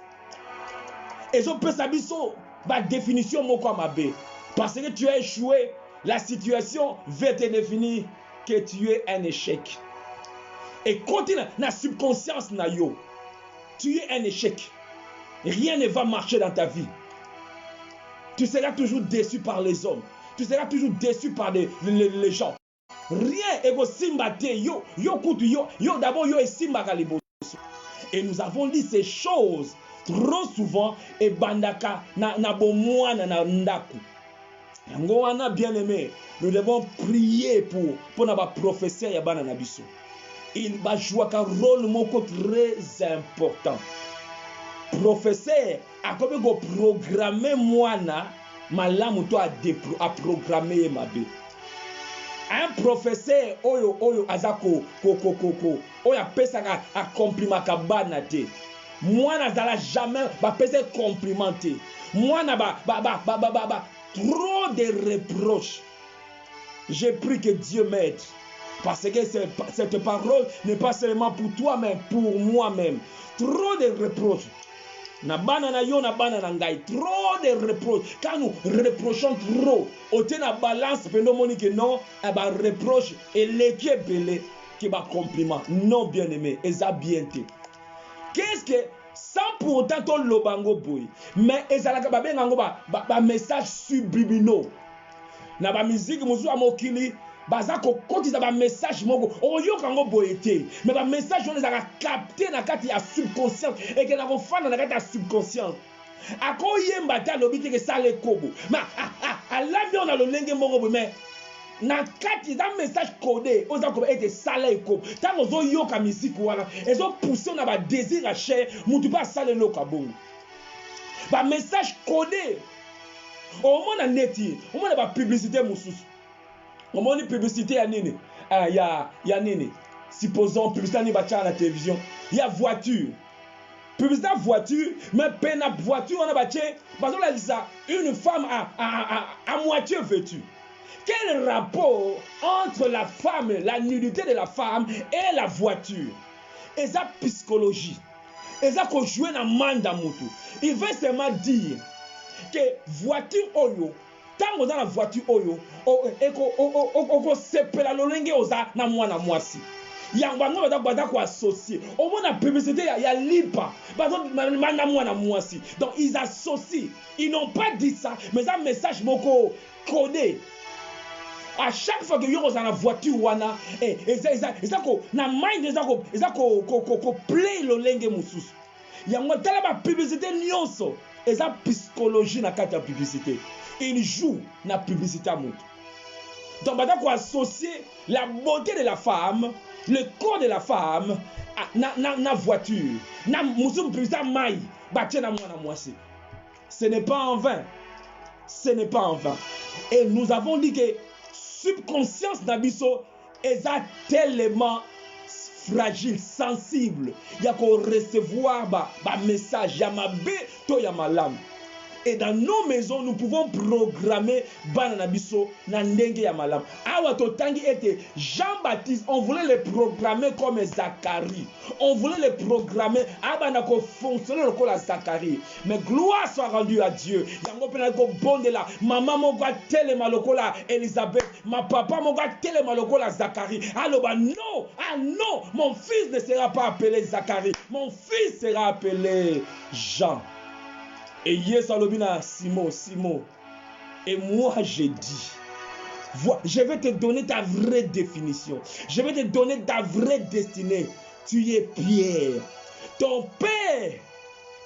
Et je peux savoir ma définition, mon mabe. Parce que tu as échoué, la situation va te définir que tu es un échec. Et quand tu as la subconscience, tu es un échec. Rien ne va marcher dans ta vie. Tu seras toujours déçu par les hommes. Tu seras toujours déçu par les gens. Rien ego simbate yo d'abord yo esimbaka liboso. Et nous avons dit ces choses trop souvent et bandaka na bomwana na ndaku. Yango wana bien-aimé, nous devons prier pour na ba professeur ya bana na biso. Il va jouer un rôle moko très important. Professeur a comme go programmer mwana malamu to a programmer mabe. Un professeur oyo azako oyo apesaka a compliment ka bana te. Mwana zala jamais ba pesa complimenter. Mwana ba trop de reproches. J'ai pris que Dieu m'aide. Parce que cette parole n'est pas seulement pour toi, mais pour moi-même. Trop de reproches. Na bana na yo na bana na ngai. Trop de reproches. Quand nous reprochons trop, au tient la balance, pendant monique non, et bah reproche et l'équipe belé qui va compliment. Non bien aimé, et ça bien été. Qu'est-ce que sans pour autant ton lobango boy, mais et ça la kababenga ba message subliminaux. Na ba musique musu amokili. Bazako kotiza ba message moko oyoka ngo boyete mais ba message on les a capté na kati ya subconscient et que na kofana na kati ya subconscient akoyemba ta lobite ke sale kobo ma alabi on a le lenge moko mais na kati za message codé oza ko ete sale kobo tango zo yoka musique wala ezo pousser na ba désir à chair mutu pas sale lokabongo ba message codé au moins na neti au moins ba publicité mususu. Comment on dit publicité à nini? Il y a nini? Supposons publicité à la télévision. Il y a voiture. publicité voiture, mais peine voiture, on a bâti, parce qu'on a dit ça, une femme à moitié vêtue. Quel rapport entre la femme, la nudité de la femme et la voiture? Et ça, psychologie. Et ça, qu'on joue dans manda mutu. Il veut seulement dire que voiture oyo, tant qu'on a la voiture oyo, et qu'on sepela l'olenge oza na mwasi. Yangbango bada ko associé. Au moins la publicité il y a lipa. Par exemple na mwasi. Donc ils associent. Ils n'ont pas dit ça, mais un message moko codé. À chaque fois que vous êtes dans la voiture, ça ko na mind ça ko play le lenge mususu. Yango tala ba publicité nyonso, eza psychologie na kati ya publicité. Il joue na publicité mutu. Donc bada ko associer la beauté de la femme, le corps de la femme na voiture. Na mususu publicité mai, batie na mwana mwasi. Ce n'est pas en vain. Ce n'est pas en vain. Et nous avons dit que subconscience nabiso est tellement fragile, sensible. Il y a qu'on recevoir ba message, ya mabe to ya malam. Et dans nos maisons, nous pouvons programmer Bananabiso na ndenge ya malam. Awa totangi était Jean-Baptiste, on voulait le programmer comme Zacharie. On voulait le programmer abanako fonctionner comme Zacharie. Mais gloire soit rendue à Dieu. Yango penako bonde la maman mon gars telema lokola Elisabeth, ma papa mon gars telema lokola Zacharie. Alors bah non, ah non, mon fils ne sera pas appelé Zacharie. Mon fils sera appelé Jean. Et yes, alobina Simon. Et moi j'ai dit, je vais te donner ta vraie définition. Je vais te donner ta vraie destinée. Tu es Pierre. Ton père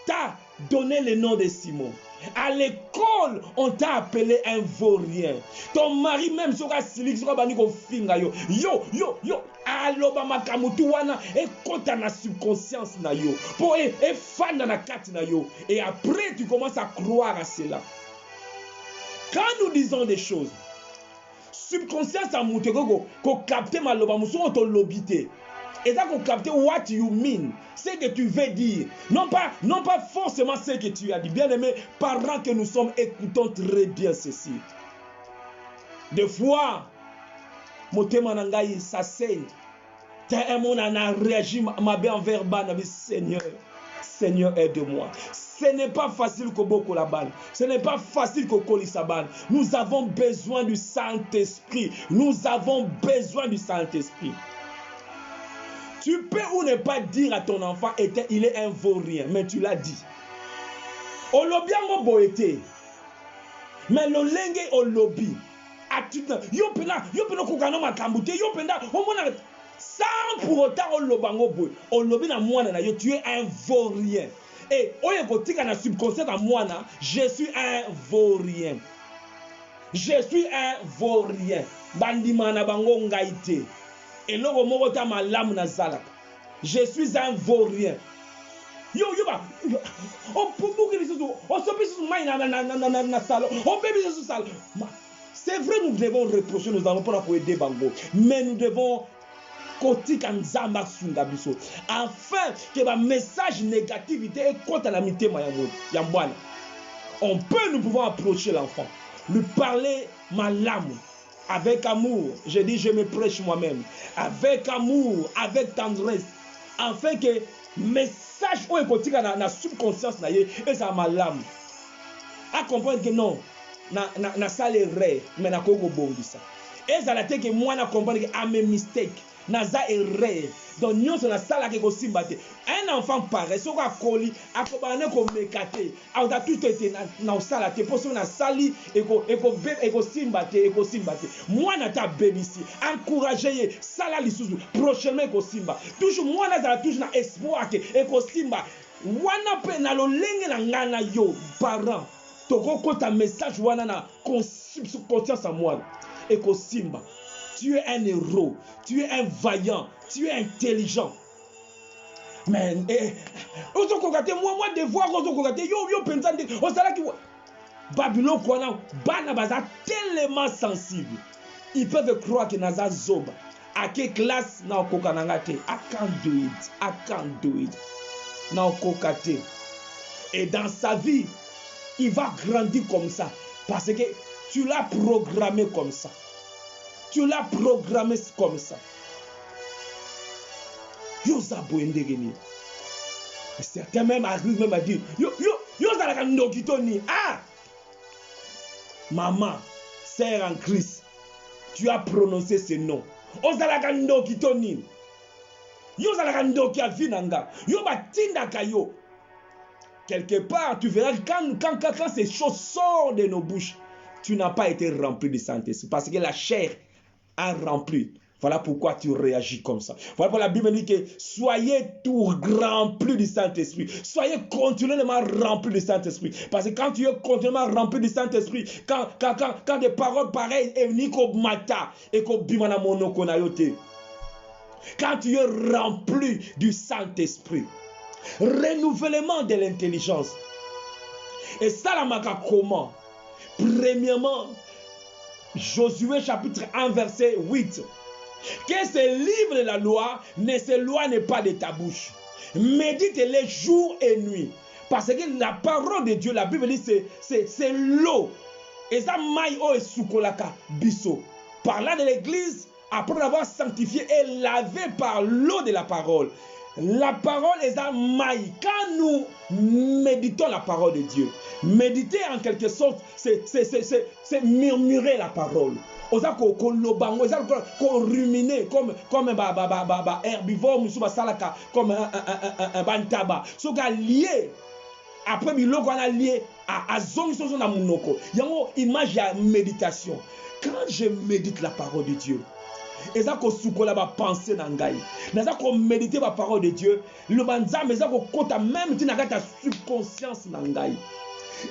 t'a donné le nom de Simon. À l'école, on t'a appelé un vaurien. Ton mari même sera silik sera bani ko finga yo. Yo. Aloba makamutu wana et kota na subconscience na yo. Pour et fan na kati na yo. Et après tu commences à croire à cela. Quand nous disons des choses, subconscience a muté ko capter maloba muso to lobité. Et ça qu'on capte what you mean, ce que tu veux dire. Non pas forcément ce que tu as dit. Bien aimé, parents que nous sommes, écoutons très bien ceci. Des fois, mon témanangaï, ça saigne. T'as un monde a réagi ma bien envers Banabi, Seigneur, aide-moi. Ce n'est pas facile que beaucoup la balle. Ce n'est pas facile que colisa balle. Nous avons besoin du Saint-Esprit. Nous avons besoin du Saint-Esprit. Tu peux ou ne pas dire à ton enfant il est un vaurien, mais tu l'as dit. Olobiango boete. Mais le lenge olobi. Yo pena kokano makambute, yo pena omona sans pour autant olobango boy. Olobi na mwana na yo, tu es un vaurien. Et oye kotika na subconscient à mwana, je suis un vaurien. Je suis un vaurien. Bandima na bango ngaite. Et là, je suis un vaurien. C'est vrai, nous devons reprocher, nous n'avons pas pour aider Bango. Mais nous devons afin que le message négativité et contaminité nous pouvons approcher l'enfant, lui parler malam. Avec amour, je dis je me prêche moi-même. Avec amour, avec tendresse. Afin que message ou écoute na subconscience na ye et ça ma lame. À comprendre que non, na sale erreur, mais na koko bongisa. Et ça la te que moi na comprendre que a mes mistake. Naza erreur. Donc nous on a ça là que simbate. Un enfant pareil, so ka koli, akobane ko mekate. A on a tout été na sala te poso na sali eko simbate. Moi na ta baby ici, encourager sala lisusu prochainement ko simba. Toujours moi na za toujours na espoir que eko simba. Wana pe na lo lenge na ngana yo parents. Toko kota message wana na conscience à moi. Eko simba. Tu es un héros, tu es un vaillant, tu es intelligent. Mais, moi, devoir, yo, pensante, Babylone, Banabaza, tellement sensible. Ils peuvent croire que Naza À quelle classe, I can't do it. na okokate. Et dans sa vie, il va grandir comme ça. Parce que tu l'as programmé comme ça. Tu l'as programmé comme ça. Certains même arrivent même à dire, ah, maman, sœur en Christ, tu as prononcé ce nom. Quelque part, tu verras quand ces choses sortent de nos bouches, tu n'as pas été rempli du Saint-Esprit parce que la chair a rempli. Voilà pourquoi tu réagis comme ça. Voilà pourquoi la Bible dit que soyez tout remplis du Saint-Esprit. Soyez continuellement remplis du Saint-Esprit. Parce que quand tu es continuellement rempli du Saint-Esprit, quand des paroles pareilles et niko mata et ko bimana monoko na yote. Quand tu es rempli du Saint-Esprit, renouvellement de l'intelligence. Et ça la maka comment? Premièrement, Josué chapitre 1 verset 8. Que ce livre de la loi ne s'éloigne pas de ta bouche. Médite-les jour et nuit. Parce que la parole de Dieu, la Bible dit, c'est l'eau. Et ça, maïo et sukolaka biso. Parlant de l'église, après l'avoir sanctifié et lavé par l'eau de la parole. La parole est un maï. Quand nous méditons la parole de Dieu, méditer en quelque sorte, c'est murmurer la parole. Oza ko lobango, oza ko ruminer comme herbivore musuba salaka comme un bantaba. So ga lié après biloko na lié à zongi so na munoko. Yango image ya méditation. Quand je médite la parole de Dieu, eza ko sukola ba penser na ngai. Naza ko méditer la parole de Dieu, le banzambe eza ko kota même tina kata subconscience na ngai.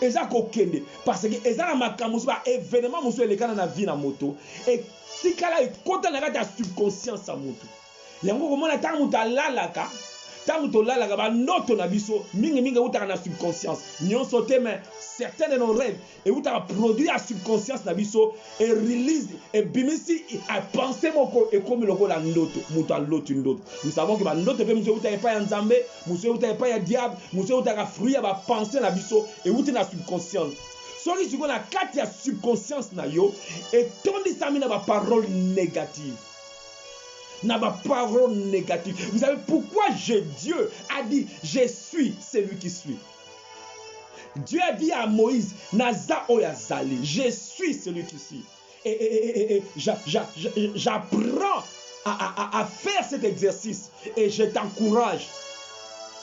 Eza kokende parce que eza na makambo ba événement muso elekana na vie na moto et tikala ekota na kata subconscience ya moto. Yango komona tangu talalaka, tangu tolalaka ba noto na biso mingi utaka na subconscience. Nyonso te mais certains de nos rêves et utaka produit à subconscience na biso et release et bimisi a penser moko et comme loko la ndoto, muto loto ndoto. Nous savons que ba ndoto pe muso utaka pa ya nzambe, muso utaka pa ya diable, muso utaka fruit ya ba penser na biso et uti na subconscience. Soki tu na kati ya subconscience na yo et tondi sami na ba parole négative. N'a pas parole négative. Vous savez pourquoi Dieu a dit je suis celui qui suis. Dieu a dit à Moïse Naza oyazali, je suis celui qui suis. Et j'apprends à faire cet exercice et je t'encourage.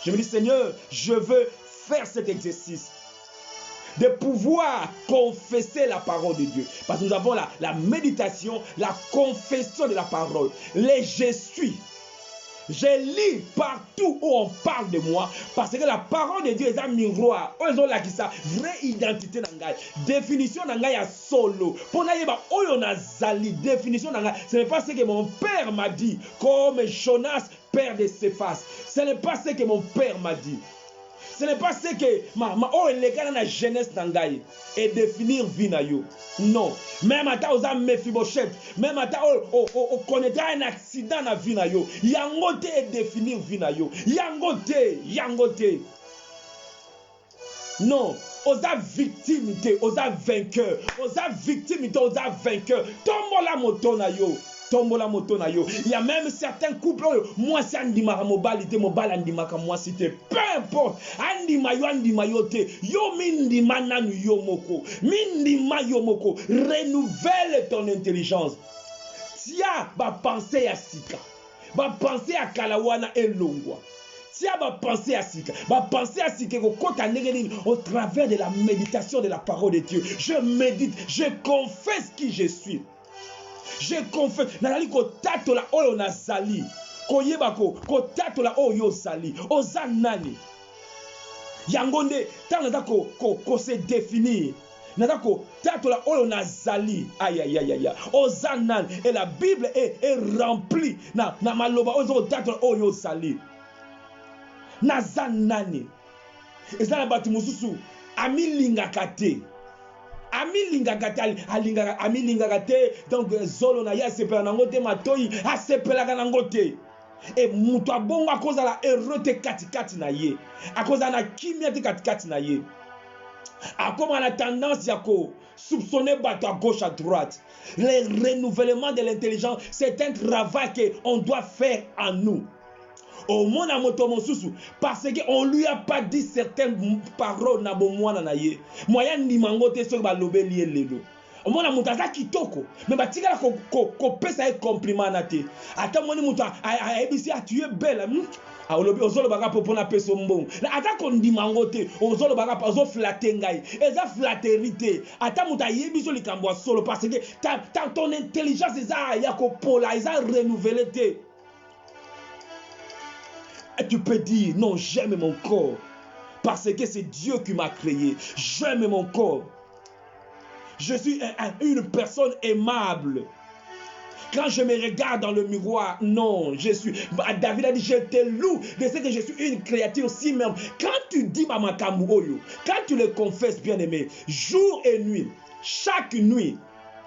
Je me dis Seigneur, je veux faire cet exercice de pouvoir confesser la parole de Dieu. Parce que nous avons la méditation, la confession de la parole. Les je suis. Je lis partout où on parle de moi parce que la parole de Dieu est un miroir. Ils ont là qui ça vraie identité nangai. Définition nangai à solo. Pour naïba oyo nazali définition nangai. Ce n'est pas ce que mon père m'a dit comme Jonas père de Séphas. Ce n'est pas ce que mon père m'a dit. Ce n'est pas ce que la jeunesse nangai et définir vie na yo. Non. Même à ta osa Mephibosheth, même à ta o connaîtra un accident na vie na yo. Yangote et définir vie na yo. Yangote. Non. Osa victimité, osa vainqueur. Osa victimité, osa vainqueur. Tombola moto na yo. Tombola moto na yo. Il y a même certains couples, moi c'est andimaka mobalité, mobal andimaka moi c'était peu importe. Andima yo te. Yo mindima nanu yo moko. Mindima yo moko. Renouvelle ton intelligence. Tia ba penser à sika. Ba penser à kalawana et longwa. Tia ba penser à sika. Ba penser à sika au travers de la méditation de la parole de Dieu. Je médite, je confesse qui je suis. Je confesse, nalali ko tatola oyo nazali, ko yebako, ko tatola oyo sali, ozanani. Yangonde, tant naza ko se définir, naza ko tatola oyo nazali, aïe, ozanan. Et la Bible est remplie na maloba ozo tatola oyo sali. Nazanani. Et ça la batu mususu, amilingaka te. Amilingaka te donc zolo na ya sepela nango te matoi asepelaka nango te. Et mutu abongo à cause de la heureux te katikati na ye. À cause de la kimia te katikati na ye. À comme on a tendance yako soupçonner bateau à gauche à droite. Le renouvellement de l'intelligence, c'est un travail qu'on doit faire en nous. Au monde à motomosusu parce qu'on lui a pas dit certaines paroles na bomwana na ye. Moyen ni mangote sur ba lobeli lelo. Au monde à mutaza kitoko, mais ba tika ko pesa e compliment na te. Ata moni muta a ebisi a tu es belle. A olobi ozolo baka popona peso mbongo. Ata ko ndimango te, ozolo baka ozo flatter ngai. Eza flatterie. Ata muta yebiso likambo solo parce que ton intelligence eza ya ko pola, eza renouveler te. Et tu peux dire, non, j'aime mon corps. Parce que c'est Dieu qui m'a créé. J'aime mon corps. Je suis une personne aimable. Quand je me regarde dans le miroir, non, je suis... David a dit, je te loue de ce que je suis une créature aussi même. Quand tu dis Mamakamu Oyo, quand tu le confesses, bien-aimé, jour et nuit, chaque nuit,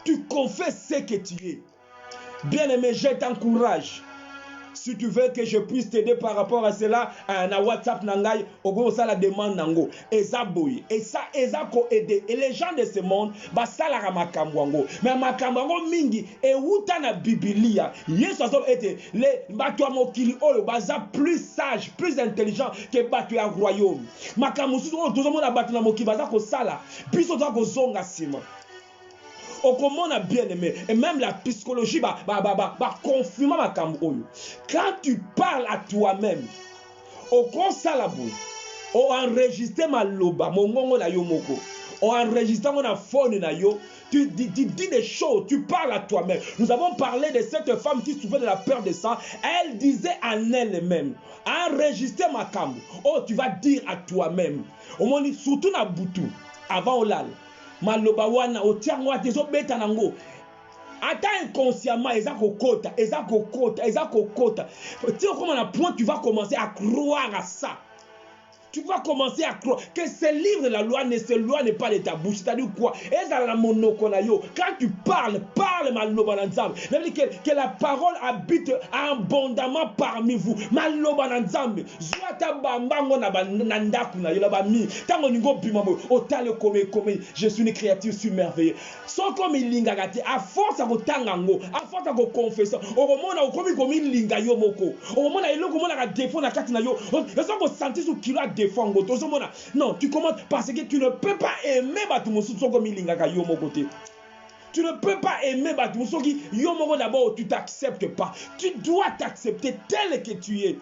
tu confesses ce que tu es. Bien-aimé, je t'encourage. Si tu veux que je puisse t'aider par rapport à cela, na WhatsApp nangai, ogo ça la demande nango. Eza boy. Et ça, eza ko aider. Et les gens de ce monde, ba sala ra makamwango. Mais makamwango mingi, e wuta na Biblia. Yesu aso ete, les bato mokili oyo, baza plus sage, plus intelligent que bato ya royaume. Makamusu, tout monde a bato na mokili, baza ko sala. Biso to ko zonga sima. Comment on a bien aimé, et même la psychologie confirme ma camouille. Quand tu parles à toi-même, au consalabou, au enregistré ma loba, mon mongo na yo moko, au enregistré mon phone na yo, tu dis des choses, tu parles à toi-même. Nous avons parlé de cette femme qui souffrait de la peur de sang. Elle disait en elle-même, enregistré ma cam. Oh, tu vas dire à toi-même. Au moins, surtout na boutou, avant olal. Maloba wana otiangwa tezo beta nango ata inconsciemment eza kokota tu sais comment à point tu vas commencer à croire à ça. Tu vas commencer à croire que ce livre de la loi ne s'éloigne pas de ta bouche. C'est-à-dire quoi? Quand tu parles que la parole habite abondamment parmi vous. Je suis une créature surmerveillée. Sans comme il lingagati, à force à tangango, à force à confesser, au moment où comme il lingayo moko, au moment où il a défaut na katina yo, ils sont sentis sous kilo. Non, tu commences parce que tu ne peux pas aimer Batumusu comme il lingaka yo mon côté. Tu ne peux pas aimer Batumusu qui yo mon d'abord tu t'acceptes pas. Tu dois t'accepter tel que tu es.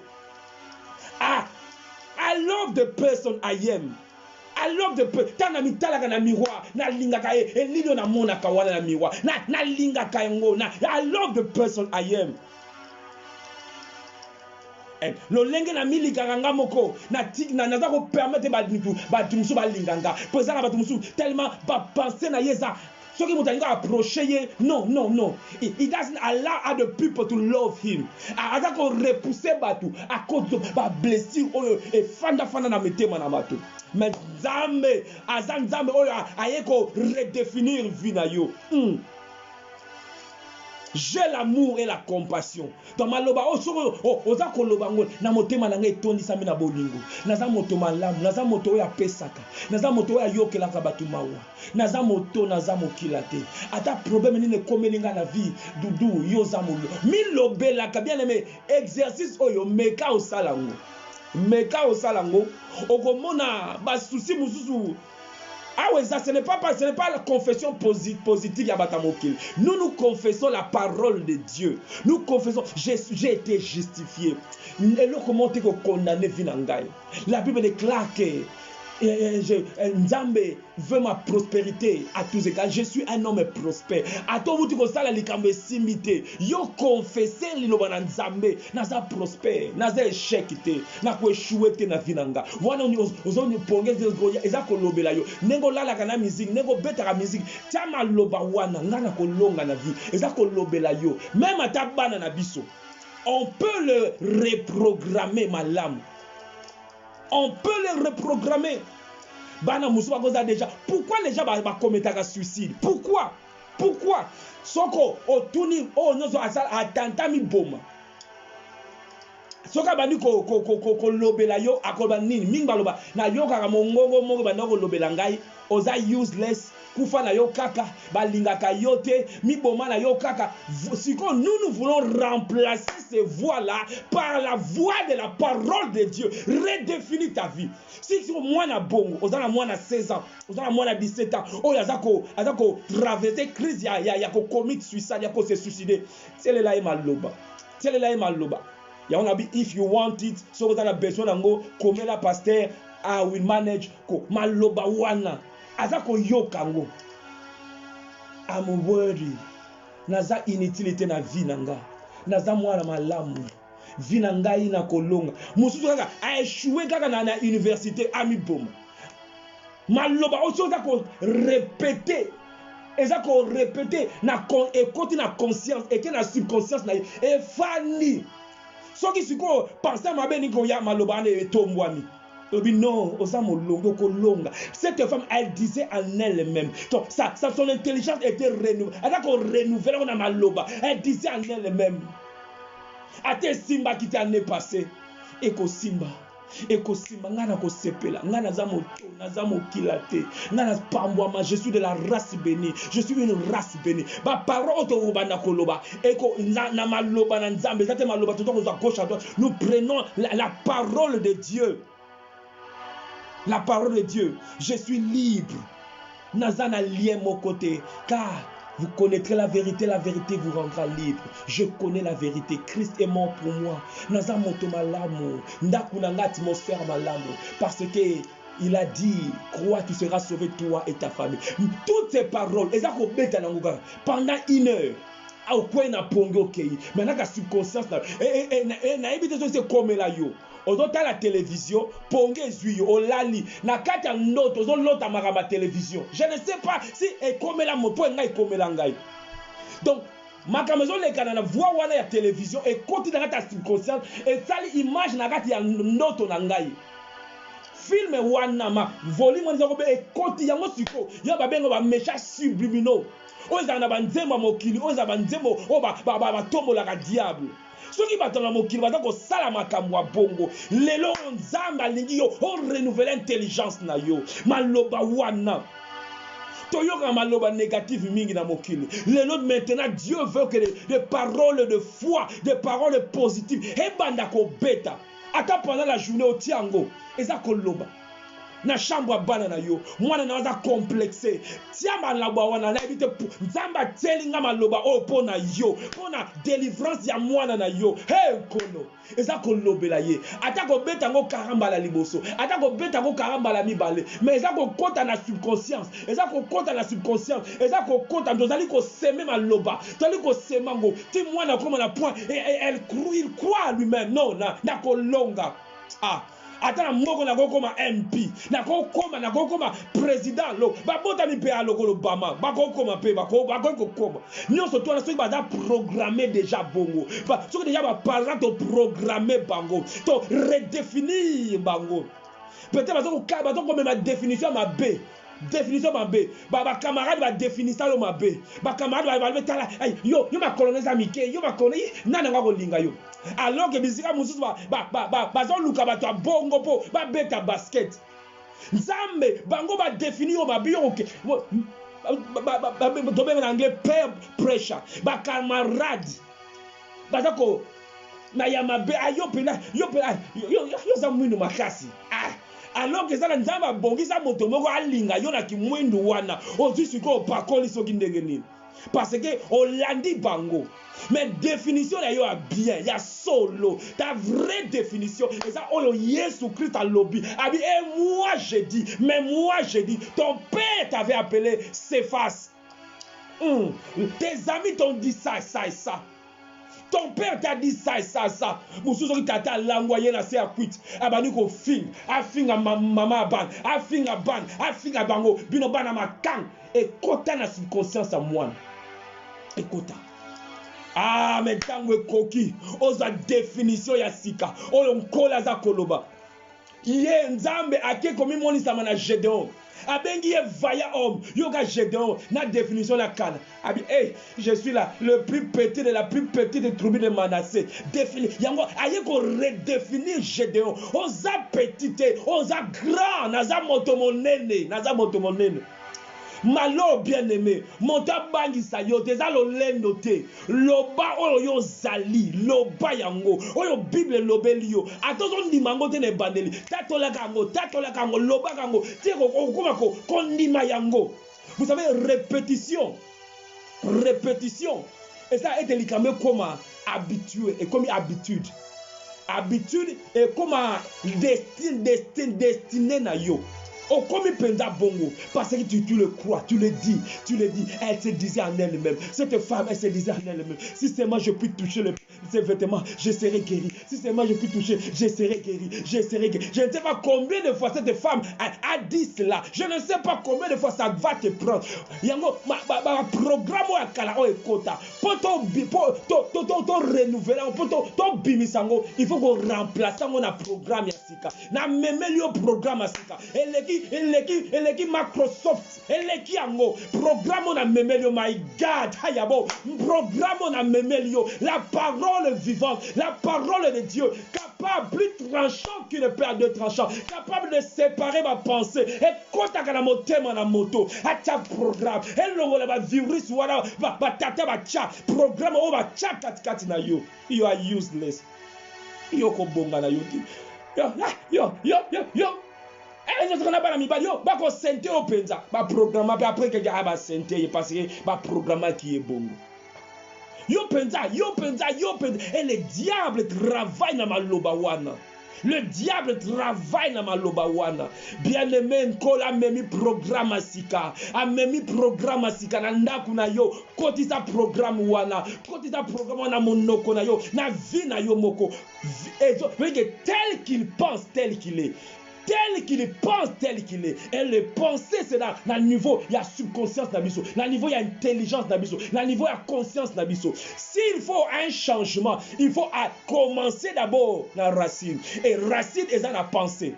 Ah, I love the person I am. I love the person. Tana mitala na miroir na lingaka e lido na mona kawana na miroir na lingaka ngo na. I love the person I am. Lo lenge na mili ganga moko na naza ko permettre batumusu balinganga posaka batumusu tellement ba penser na yeza soki mutango approcher ye non it doesn't allow other people to love him aza ko repousser batu à cause de ba blessure oyo e fanda na metema na bato mais nzambe azanzambe oyo ayeko redéfinir vie na yo. J'ai l'amour et la compassion. Dans ma loba, oza kolobango na motema na ngai tondi sami na bolingo. Naza moto malamu, naza moto ya pesaka. Naza moto ya yokela ka batu mawa. Naza moto naza mokila te. Ata problème ni ne komelinga na vie dudu yoza molo. Mi lobela ka bien aimé exercice oyo meka osalango. Meka osalango okomona ba souci mususu. Ah ouais, ça ce n'est pas la confession positive Yabatamokil. Nous confessons la parole de Dieu. Nous confessons, j'ai été justifié. Et là, comment tu es condamné Vinangai? La Bible déclare que Nzambe veut ma prospérité à tous égards. Je suis un homme prospère. À toi, vous dites que ça, la likambe simité. Yo confessé l'ilobana Nzambe. Naza prospère. Naza échec. Na ko échoué na vinanga. Wana ozoni pongez goya. Eza ko lobela yo. Nengo lala kana musique. Nengo beta ka musique. Tama loba wana. Ngana ko longa na vie. Eza ko lobela yo. Même ata bana na biso. On peut le reprogrammer malamu. On peut les reprogrammer. Bana Moussouba Goza déjà. Pourquoi les gens vont commettre un suicide? Pourquoi? Soko, o tuni, o nozo asal atantami boma. soka bandi ko lobela yo akoba nini mingi baloba na yo kaka mongongo moko bandi ko lobela ngai oza useless kufa na yo kaka balingaka yo te miboma na yo kaka. Siko nous voulons remplacer ces voix là par la voix de la parole de Dieu. Redéfinis ta vie. Si moi na bongo oza na moi na 16 ans oza na moi na 17 ans oyo azako traverser crise ya ko commit suicide ya ko se suicider tele la maloba ya on a dit if you want it so oza na besoin nango komela pasteur I will manage ko maloba wana azako yokango. I'm worried naza inutilité na vie nanga naza mwana malamu vie na ngai na kolonga mususu kaka a échoué kaka na université amiboma maloba oso zako répéter ezako répéter na ekoti na conscience eke na subconscience na e fani soki siko penser mabe ni ko ya maloba na etombwami. Non, cette femme, elle disait en elle-même. Donc, son intelligence était renouvelée. Elle a renouvelé, on a maloba. Elle disait en elle-même. Ate simba qui t'a année passée. Eko simba, ngana ko sepela, ngana zamoto, nazamo kilate, ngana pambwama. Je suis de la race bénie. Je suis une race bénie. Ba parole to rubana koloba. Eko na maloba na nzambe. Zate maloba tout à gauche à droite. Nous prenons la parole de Dieu. La parole de Dieu, je suis libre. Nazana lien mon côté, car vous connaîtrez la vérité vous rendra libre. Je connais la vérité, Christ est mort pour moi. Naza moto malamu, ndakunanga atmosphère malamu, parce que il a dit, crois, tu seras sauvé toi et ta famille. Toutes ces paroles, pendant 1 heure. Au point na pongo kei, maintenant la subconscience na éviter c'est comme la yo. Odota la télévision, ponge zuyo, olali, na kata note, ozo lota marama télévision. Je ne sais pas si et comme la moto ngai comme la ngai. Donc makamazo le kana na voix wana ya télévision et continue na ta subconscience et sali image na kati ya note na ngai. Film wana ma volume nzo ko e koti ya mosiko, ya babengo ba méchants subliminaux. Oza na banzemba mokili, oza banzembo o ba tombola ka diable. Soki batona mokili baza ko sala makambo ya bongo. Lelo nzamba alingi yo o renouveler intelligence na yo. Maloba wana. Toyoka maloba négative mingi na mokili. Lelo maintenant Dieu veut que des paroles de foi, des paroles positives et banda ko beta. Ata pendant la journée au tiango, eza ko loba. Na chambre bana na yo mwana na waza complexé tiamba na bawana na ebite nzamba telinga maloba o pona yo pona délivrance ya mwana na yo hey kono eza ko lobela ye atako beta ngo karamba la liboso atako beta ngo karamba la mibale mais eza ko kota na subconscience eza ko kota na subconscience eza ko kota ndozali ko semer maloba tozali ko semango ti mwana koma na point et il croit lui-même non na ko longa Attends, moko na koma MP, na koma président lo, ba bota mi pe aloko Obama, ba koma pe ba koma. Nyonso to na soki ba da programmer déjà bongo. Ba soki déjà ba parla to programmer bango, to redéfinir bango. Peut-être ba to comme ma définition ma B. Définition ma B. Ba camarade ba définition ma B. Ba camarade ba tala yo ma colonel amike, yo ma colonel nana ngako linga yo. Alors que bisika mususu ba zo luka ba to bongo po ba beta basket. Nzambe bango ba définir ma bio OK. Ba en anglais peer pressure. Ba camarade. Ba zako na ya mabe ayo pena yo za mwinu makasi. Alors que ça nzamba bongisa moto moko alinga yo na kimwendu wana ozusu ko pakoli soki ndenge nini parce que olandi bango mais définition ya yo a bien ya solo ta vraie définition et ça oyo Yesu Christ a lobby a dit et moi je dis ton père t'avait appelé Céphas. Tes amis t'ont dit ça. Ton père t'a dit ça. Moussou qui t'a l'envoyé na c'est à quit. Abani ko fing. A fing a maman ban. A fing a bango. Bino bana ma kang. Et kota na subconscience à moi. Et kota. Ah, mais tango koki. Oza définition ya sika. Oyo nkola za koloba. Ye nzambe ake komi monisa mana Gédéon. Abengi ye vaillant homme. Yoga Gédéon. Na définition la canne. Abi, hey, je suis là, le plus petit de la plus petite tribu de Manassé. Défini. Yango, aye ko redéfinir Gédéon. Oza petite, oza grand, naza motomonene, naza motomonene. Malo bien-aimé, monta bangisa yo teza lo lendo te. Loba oyo yo zali, loba yango. Oyo Bible lobeli yo. Attention ndi mango te ne bandeli. Tatola kango, loba kango. Tieko okuma ko kondima yango. Vous savez, répétition. Et ça a été likamé comme habitué et comme habitude. Habitude et comme destiné na yo. Oh, comme il pensa bongo, parce que tu le crois, tu le dis, elle se disait en elle-même, cette femme, elle se disait en elle-même, si seulement je puis toucher ses vêtements, je serai guéri, si seulement je puis toucher, je serai guéri. Je ne sais pas combien de fois cette femme a dit cela, je ne sais pas combien de fois ça va te prendre. Yango, ma programme à kala o ekota, pour ton renouveler, pour ton bimisango, il faut qu'on remplace mon programme yasika, na memelio programme yasika, eleki Microsoft, eleki yango programme na memelio, my God, hayabo programme na memelio, la parole vivante, la parole de Dieu, capable plus tranchant qu'une paire de tranchants, capable de séparer ma pensée et kota kana motema na moto acha programme elongo la virus wala ba tata ba cha programme o ba cha katikati na yo, you are useless, yo ko bonga na yo yo et je serai pas la mibali yo ba ko sente o penza ba programme après que ya ba sente parce que ba programme qui est bon. Yo penza, et le diable travaille dans ma lobawana. Le diable travaille dans ma lobawana. Bien-aimé, nkola memi programme asika. A memi programme asika na ndaku na yo. Kotisa programme wana. Kotisa programme wana monoko na yo. Na vie na yo moko. Et tel qu'il pense, tel qu'il est. Tel qu'il pense, tel qu'il est. Et le penser, c'est là, le niveau, il y a subconscience d'abisso. Dans le niveau, il y a intelligence d'abisso. Dans le niveau, il y a conscience d'abisso. S'il faut un changement, il faut commencer d'abord la racine. Et racine, c'est la pensée.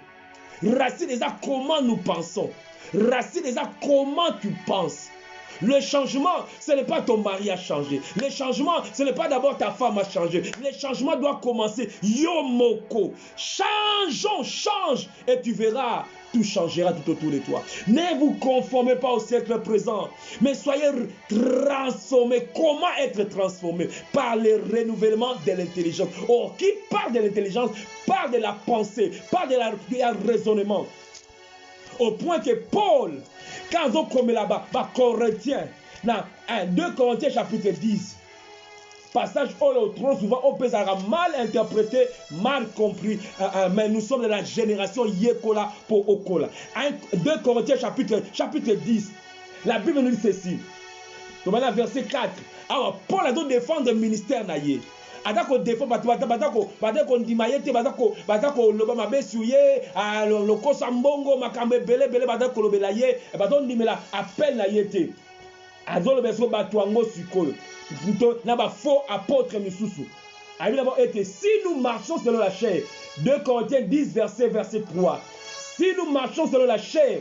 Racine, c'est comment nous pensons. Racine, c'est comment tu penses. Le changement, ce n'est pas ton mari à changer. Le changement, ce n'est pas d'abord ta femme à changer. Le changement doit commencer. Yomoko. Changeons, change. Et tu verras, tout changera tout autour de toi. Ne vous conformez pas au siècle présent, mais soyez transformés. Comment être transformé? Par le renouvellement de l'intelligence. Or, qui parle de l'intelligence, parle de la pensée, parle de la raisonnement. Au point que Paul, quand on comme là-bas, Corinthiens, dans 2 Corinthiens chapitre 10, passage où trop souvent on peut mal interpréter, mal compris, mais nous sommes de la génération Yekola pour Okola. 2 Corinthiens chapitre 10, la Bible nous dit ceci, verset 4, alors Paul a donc défendre le ministère naïe. Adako défend batako ndimayete batako loba mabesuye loko sambongo makambe bele batako lobela ye baton ndimela appel na yete azolo beso batwango sikoyo na ba faux apôtre misusu a d'abord été si nous marchons selon la chair. 2 Corinthiens 10 verset 3. Si nous marchons selon la chair,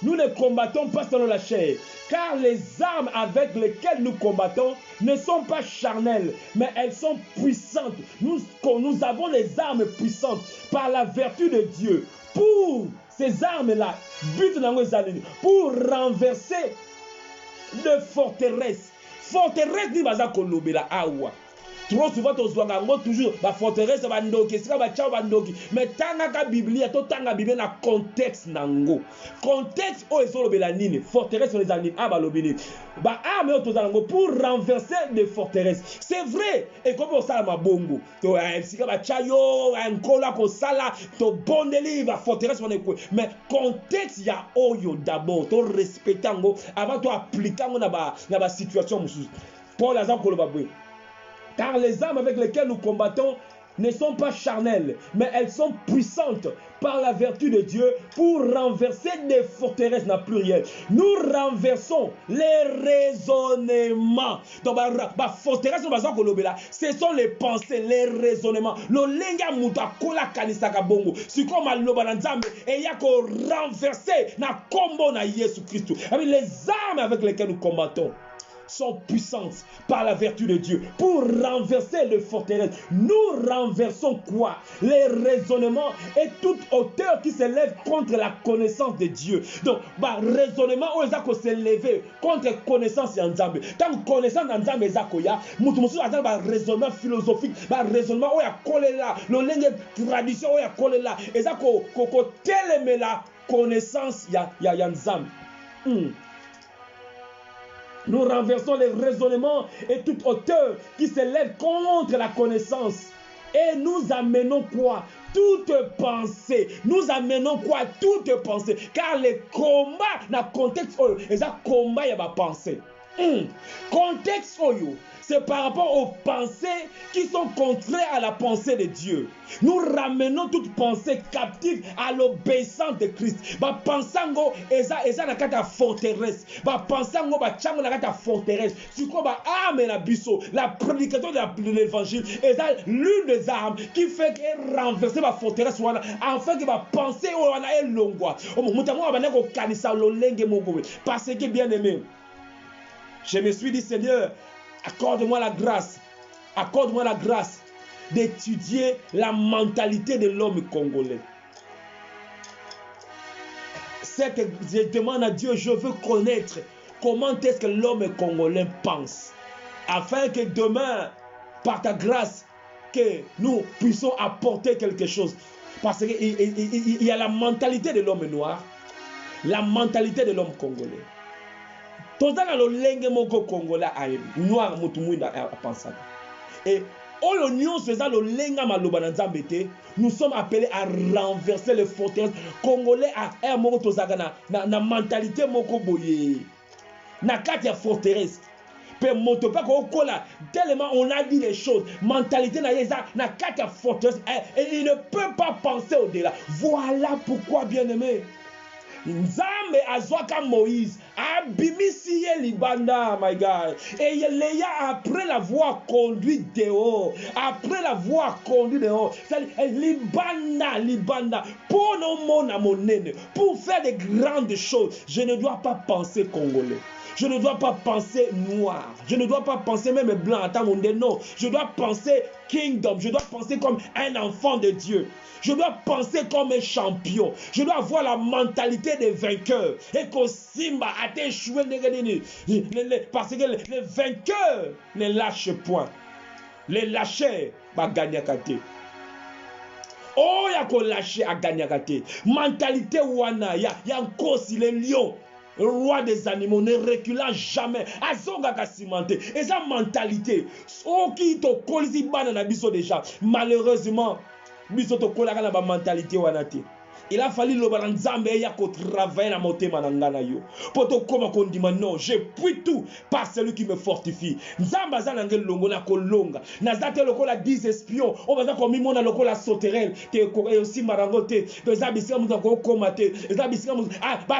nous ne combattons pas selon la chair, car les armes avec lesquelles nous combattons ne sont pas charnelles, mais elles sont puissantes. Nous avons les armes puissantes par la vertu de Dieu. Pour ces armes-là, pour renverser de forteresses. Forteresse ni baza kolobela awa. Trop souvent toujours la forteresse bandoki, sika ba chao bandoki. Mais tanga ka Biblia to tanga Biblia na contexte nango. Contexte o ezolobela nini? Forteresse les années abalobeli. Ba arme o tozango pour renverser des forteresses. C'est vrai. Et comme on sala mabongo. To sika ba chayo nkola ko sala to bondeli ba forteresse on ekwe. Mais contexte ya oyo d'abord to respecter ngo avant to appliquer ngo na ba situation mususu. Paul azan koloba boy. Car les armes avec lesquelles nous combattons ne sont pas charnelles, mais elles sont puissantes par la vertu de Dieu pour renverser des forteresses n'a plus rien. Nous renversons les raisonnements. Donc, forteresse, ce sont les pensées, les raisonnements. Le lenga muta kola kanisaka bongo. Si comme aloba na nzambe, et ya ko renverser na combo na Jésus Christ. Les armes avec lesquelles nous combattons sont puissantes par la vertu de Dieu pour renverser les forteresses. Nous renversons quoi? Les raisonnements et toute hauteur qui s'élève contre la connaissance de Dieu. Donc, raisonnement où ils ont s'élever contre connaissance en Nzambe. Tant connaissance en Nzambe ezakoya, mutu musu azal raisonnement philosophique, raisonnement où ya collé là, le langue tradition où ya collé là, ezako koko teleme la connaissance ya Nzambe. Nous renversons les raisonnements et toute hauteur qui s'élève contre la connaissance. Et nous amenons quoi? Toute pensée. Nous amenons quoi? Toute pensée. Car les combats, dans le contexte, c'est un combat, il y a ma pensée. Contexte, c'est par rapport aux pensées qui sont contraires à la pensée de Dieu. Nous ramenons toute pensée captive à l'obéissance de Christ. Pensango eza na kata forteresse. Pensango chango na kata forteresse. Siko arme na biso, la prédication de l'évangile eza l'une des armes qui fait que renverser la forteresse wana afin que penser wana elongwa. Mutango abana ko kanisa lolenge moko. Parce que bien aimé, je me suis dit, Seigneur, accorde-moi la grâce d'étudier la mentalité de l'homme congolais. C'est que je demande à Dieu, je veux connaître comment est-ce que l'homme congolais pense, afin que demain, par ta grâce, que nous puissions apporter quelque chose. Parce qu'il y a la mentalité de l'homme noir, la mentalité de l'homme congolais. Tozana lo lenge moko Kongola ayebi noir mutu mwinda apensaka. Et oyo nyonso eza lo lenga maloba na Nzambe te, nous sommes appelés à renverser les forteresses congolais à moko tozaka na mentalité moko boye. Na kati ya forteresse. Pe moto pa ko kola tellement on a dit les choses, mentalité na yeza na kati ya forteresse et il ne peut pas penser au-delà. Voilà pourquoi bien-aimé, Nzambe azwaka Moïse abimisi ye libanda, my God, et Léa après l'avoir conduit dehors, libanda pour nos mona monene, pour faire de grandes choses. Je ne dois pas penser congolais. Je ne dois pas penser noir. Je ne dois pas penser même blanc. Attends, non. Je dois penser kingdom. Je dois penser comme un enfant de Dieu. Je dois penser comme un champion. Je dois avoir la mentalité des vainqueurs. Et que Simba a échoué. Parce que les vainqueurs ne lâchent point. Les lâchers, gagnent kate. Oh, il y a qu'on lâcher à gagner kate. Mentalité wana, il y a encore si les lions. Le roi des animaux ne reculant jamais. Azonga ka cimenté. Et sa mentalité. Oh, qui to kolisi bana na biso déjà. Malheureusement, biso to kolaka na ba mentalité wanate. Il a fallu le Nzambe ya ko travailler na motema na ngana yo. Poto koma kondima non, je puis tout par celui qui me fortifie. Nzamba za ngel longo na kolonga. Na zate lokola 10 espions, on va ko mimona lokola sauterelle, te ko aussi marangote, to za bisika muta ko komate, za bisika muta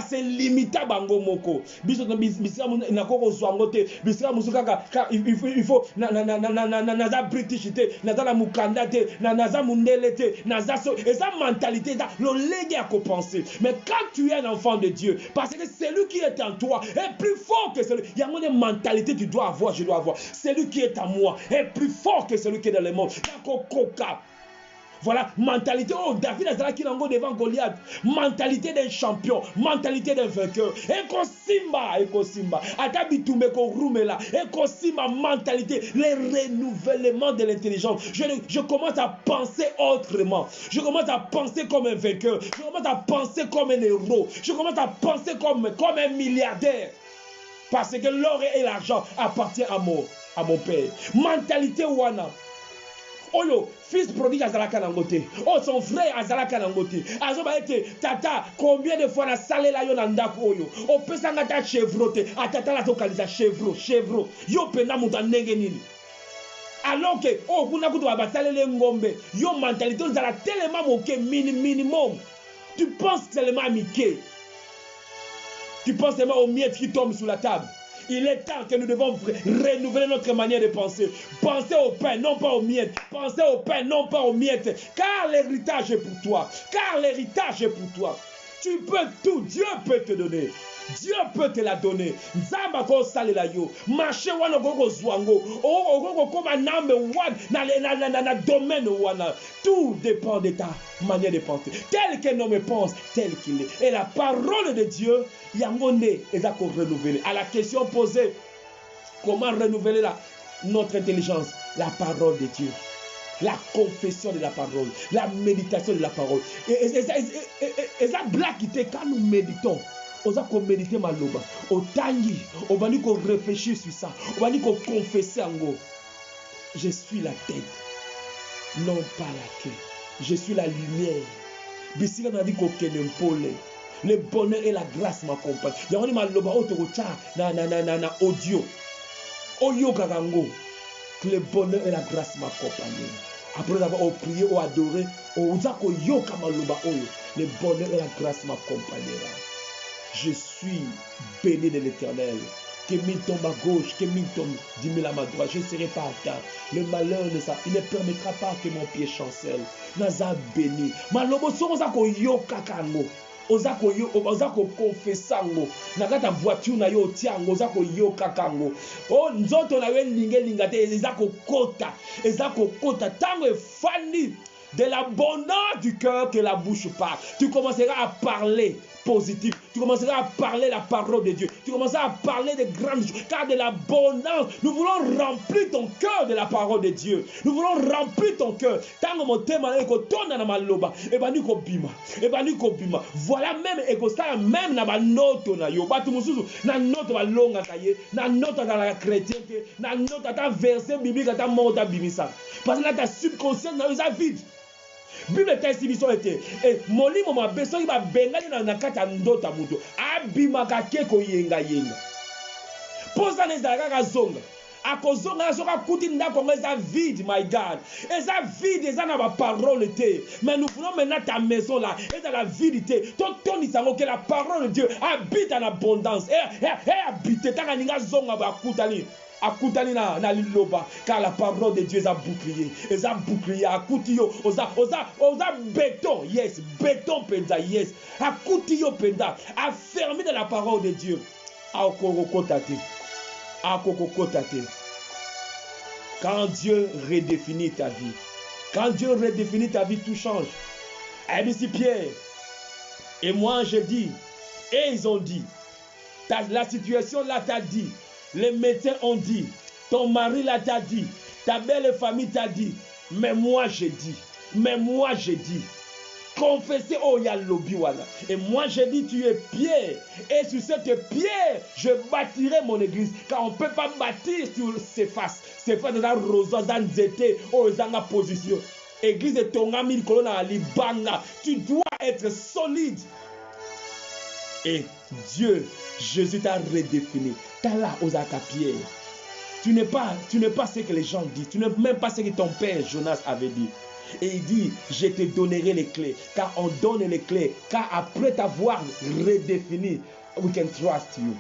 c'est limita bango moko. Biso na bisika na ko zwangote, bisika musuka ka il faut na za british te, na za la mukanda te, na za mundele te, na za so, et sa mentalité da lo à compenser. Mais quand tu es un enfant de Dieu, parce que celui qui est en toi est plus fort que celui. Il y a une mentalité que tu dois avoir, je dois avoir. Celui qui est en moi est plus fort que celui qui est dans le monde. Voilà, mentalité. Oh, David a qui devant Goliath. Mentalité d'un champion, mentalité d'un vainqueur. Eko Simba. Atabitumbe ko rumela. Eko Simba, mentalité, les renouvellements de l'intelligence. Je commence à penser autrement. Je commence à penser comme un vainqueur. Je commence à penser comme un héros. Je commence à penser comme un milliardaire. Parce que l'or et l'argent appartiennent à mon père. Mentalité wana. Oyo, fils prodigue azalaka nangote. Oh, son frère azalaka nangote. Azoba ete, tata, combien de fois na salé la yo na ndako oyo. O pesanga ta chevrote. Atata la tokalisa chevro. Yo pena muta ndenge nini. Alors que, oh, vous n'avez pas de ngombe, yo mentalité, vous avez tellement moqué, minimum. Tu penses seulement à Mickey. Tu penses seulement aux miettes qui tombent sur la table. Il est temps que nous devons renouveler notre manière de penser. Pensez au pain, non pas aux miettes. Pensez au pain, non pas aux miettes. Car l'héritage est pour toi. Car l'héritage est pour toi. Tu peux tout. Dieu peut te donner. Dieu peut te la donner. Nzamba ko salela yo. Marché wana go zwango. O koma number one na domaine wana. Tout dépend de ta manière de penser. Tel qu'un homme pense, tel qu'il est. Et la parole de Dieu, yangonde eza ko renouveler. À la question posée, comment renouveler notre intelligence? La parole de Dieu. La confession de la parole, la méditation de la parole. Et ça blague quand nous méditons. On va méditer maloba. Au tangi, on va nous réfléchir sur ça. On va nous confesser en gros. Je suis la tête, non pas la queue. Je suis la lumière. Bisika n'a dit qu'aucun impôle. Le bonheur et la grâce m'accompagnent. Il y a un maloba autorocha na audio. Oyo kagango. Que le bonheur et la grâce m'accompagnent. Après avoir prié ou adoré, le bonheur et la grâce m'accompagnera. Je suis béni de l'Éternel. Que mille tombe à gauche, que mille tombe 10 000 à ma droite, je ne serai pas atteint. Le malheur ne permettra pas que mon pied chancelle. Naza béni. Malobo soko yo kakango. Ozako confessango. Nakata voiture na yo tiango. Ozako yo kakango. Oh nzoto na yo lingate. Ezako kota. Tango e fani. De l'abondance du cœur que la bouche parle. Tu commenceras à parler positif. Tu commenceras à parler la parole de Dieu. Tu commenceras à parler de grandes choses. Car de l'abondance, nous voulons remplir ton cœur de la parole de Dieu. Nous voulons remplir ton cœur. Tango mo tema eko tona na maloba. Ebani ko bima. Voilà même eko ça même na banoto na yo. Batu mususu na noto ba longa kaye. Na noto na la chrétien que na noto ta verset biblique ta monta bimisa. Parce que là ta subconscient na yo vide. Bible est était et molimo mabeso iba bengani na kata ndota muto abimaka keko yenga poza neza kaka zonga akozonga soka kuti ndako eza vide, my God, eza vide, eza na ba parole te, mais nous voulons maintenant ta maison là eza la vide te toni sango que la parole de Dieu habite en abondance et habite taka ninga zonga ba kutani akutani na liloba, car la parole de Dieu est un bouclier, akuti yo, oza béton, yes, béton penda, yes, akuti yo penda, affermi de la parole de Dieu, akokokotate. Quand Dieu redéfinit ta vie, tout change. Et ici Pierre, et moi je dis, et ils ont dit, la situation là t'a dit, les médecins ont dit, ton mari là t'a dit, ta belle famille t'a dit, mais moi j'ai dit, confessez oh ya lobiwana. Et moi j'ai dit, tu es pierre, et sur cette pierre je bâtirai mon église, car on ne peut pas bâtir sur ses faces de la rose, dans zété, oh zanga position. Église de ton ami colonna libanga, tu dois être solide. Et Dieu, Jésus t'a redéfini. T'as là aux pierre. Tu n'es pas ce que les gens disent. Tu n'es même pas ce que ton père Jonas avait dit. Et il dit, je te donnerai les clés. Car on donne les clés. Car après t'avoir redéfini, we can trust you.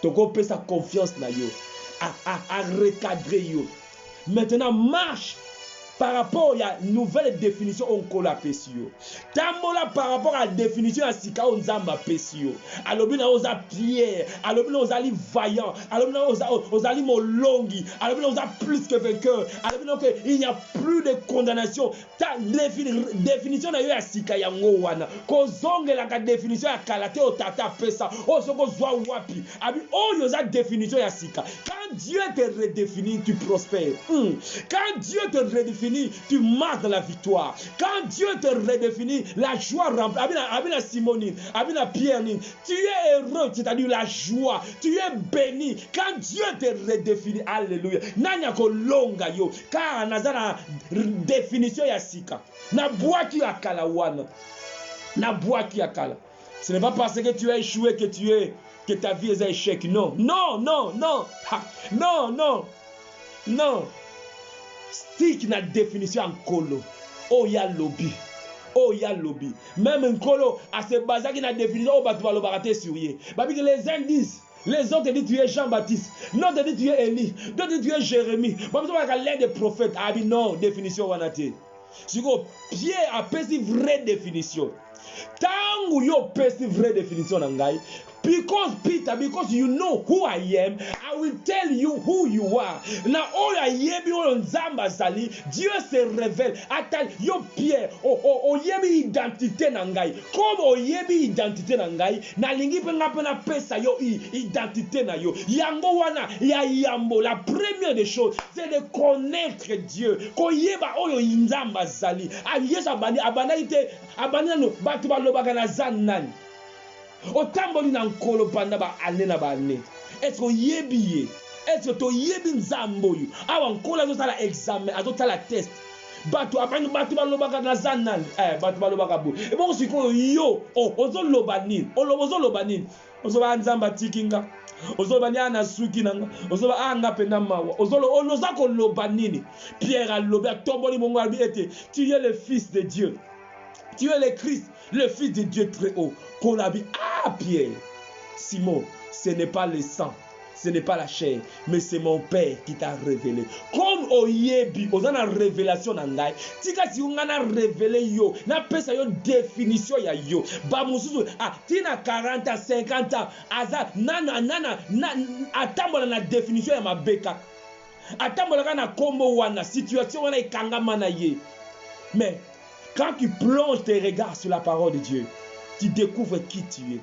Donc peut sa confiance na yo. À recadrer yo. Maintenant marche. Par rapport à une nouvelle définition, on colle à Pessio. Tambola par rapport à la définition à Sika, on zamba Pessio. Alors, on a pierre. Alors, on a vaillant. Alors, on a molongi. Alors, on a plus que vainqueur. Alors, il n'y a plus de condamnation. Ta définition à Sika yango wana. Kozonge la définition à Kalate o tata pesa. O soko zwa wapi. Abi o yoza définition à Sika. Quand Dieu te redéfinit, tu prospères. Quand Dieu te redéfinit, tu marques dans la victoire. Quand Dieu te redéfinit, la joie remplit. Abina Simonine, Abina Pierre-Nine, tu es heureux, c'est-à-dire la joie. Tu es béni. Quand Dieu te redéfinit, alléluia. Nanya ko longa yo. Car nazana définition ya sika. Na boaki akala wana. Na boaki akala. Ce n'est pas parce que tu as échoué que ta vie est un échec. Non. stick na définition en colo. Oh ya lobby. Oh ya lobby. Même un colo à se baser qui na définition au batu balobaraté sur yé. Parce que les uns disent, les autres disent tu es Jean-Baptiste, l'autre dit tu es Élie, d'autres disent tu es Jérémie. Parce que l'un des prophètes a dit non, définition wanate. Si vous Pierre a pesi vraie définition. Tangu yo pesi vraie définition nangai. Because Peter, because you know who I am, I will tell you who you are. Na oya yebi oyo nzamba zali, Dieu se révèle. Attends, yo Pierre, o yebi identité nangai. Comme o yebi identité nangai, na lingi penga pena pesa yo identité na yo. Yango wana ya yambo. La première des choses, c'est de connaître Dieu. Ko yeba oyo nzamba zali. Ayesa bani abana ite abana no batu baloba kana zanani. Otamboli na nkolo panda ba ane na ba ane. Est-ce que yebiye? Est-ce que to yebi nzambo yu? Awa nkolo azotala examen, azotala test. Batu apani batu balobaka na zanan. Batu balobaka bo. E bon siko yo, ozo lobanini. Ozo lobanini. Ozo ba nzamba tikinga. Ozo ba nyana suki nanga. Ozo ba anga pena mawa. Ozo ko lobanini. Pierre a lobé tomboli mongo albi ete. Tu es le fils de Dieu. Tu es le Christ, le fils de Dieu très haut. Qu'on a dit, Pierre, Simon, ce n'est pas le sang, ce n'est pas la chair, mais c'est mon Père qui t'a révélé. Comme Oyebi, on a une révélation dans la vie. Si on a révélé yo, na pesa yo définition ya yo. Ba mususu, tina 40 ans, 50 ans, aza nana atambola na définition ya mabeka. Atambola na kombo wana situation wana ikangama na ye. Mais quand tu plonges tes regards sur la parole de Dieu, tu découvres qui tu es.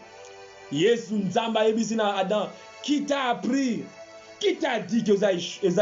Yesu nzamba ebisina Adam, qui t'a appris? Qui t'a dit que ça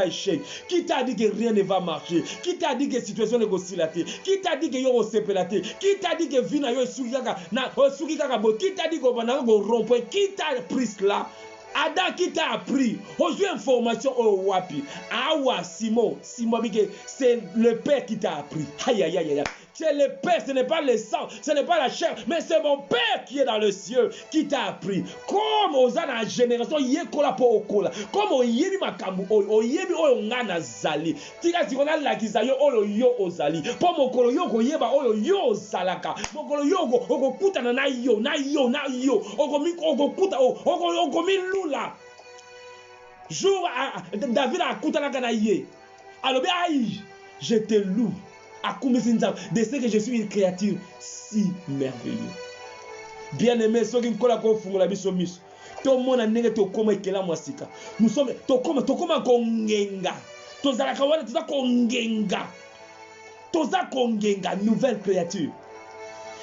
échec? Qui t'a dit que rien ne va marcher? Qui t'a dit que la situation est oscillée? Qui t'a dit que yo sepelate? Qui t'a dit que vina yo sugaka na sugika bo? Qui t'a dit que banana go rompoint? Qui t'a appris cela? Adam qui t'a appris? Aujourd'hui information au wapi? Awa Simon, c'est le Père qui t'a appris. Aïe aïe aïe aïe. C'est le Père, ce n'est pas le sang, ce n'est pas la chair, mais c'est mon Père qui est dans le ciel qui t'a appris. Comme aux la génération, yekola po okola. Comme au yebi makambu, au yebi oyo ngana zali. Tika tikona la kizayo oyo yo ozali. Po mokolo yo ko yeba oyo yo zalaka. Mokolo yo ko kuta na yo. Oko kuta oko milula. Jour David a kuta na kana ye. Alors bien aïe, je te loue. De ce que je suis une créature si merveilleuse. Bien-aimé, ceux qui ont fait la biso mis. Tout le monde a négé to koma ekela mwasika. Nous sommes to koma kongenga. Tozala kawana toza kongenga. Toza kongenga nouvelle créature.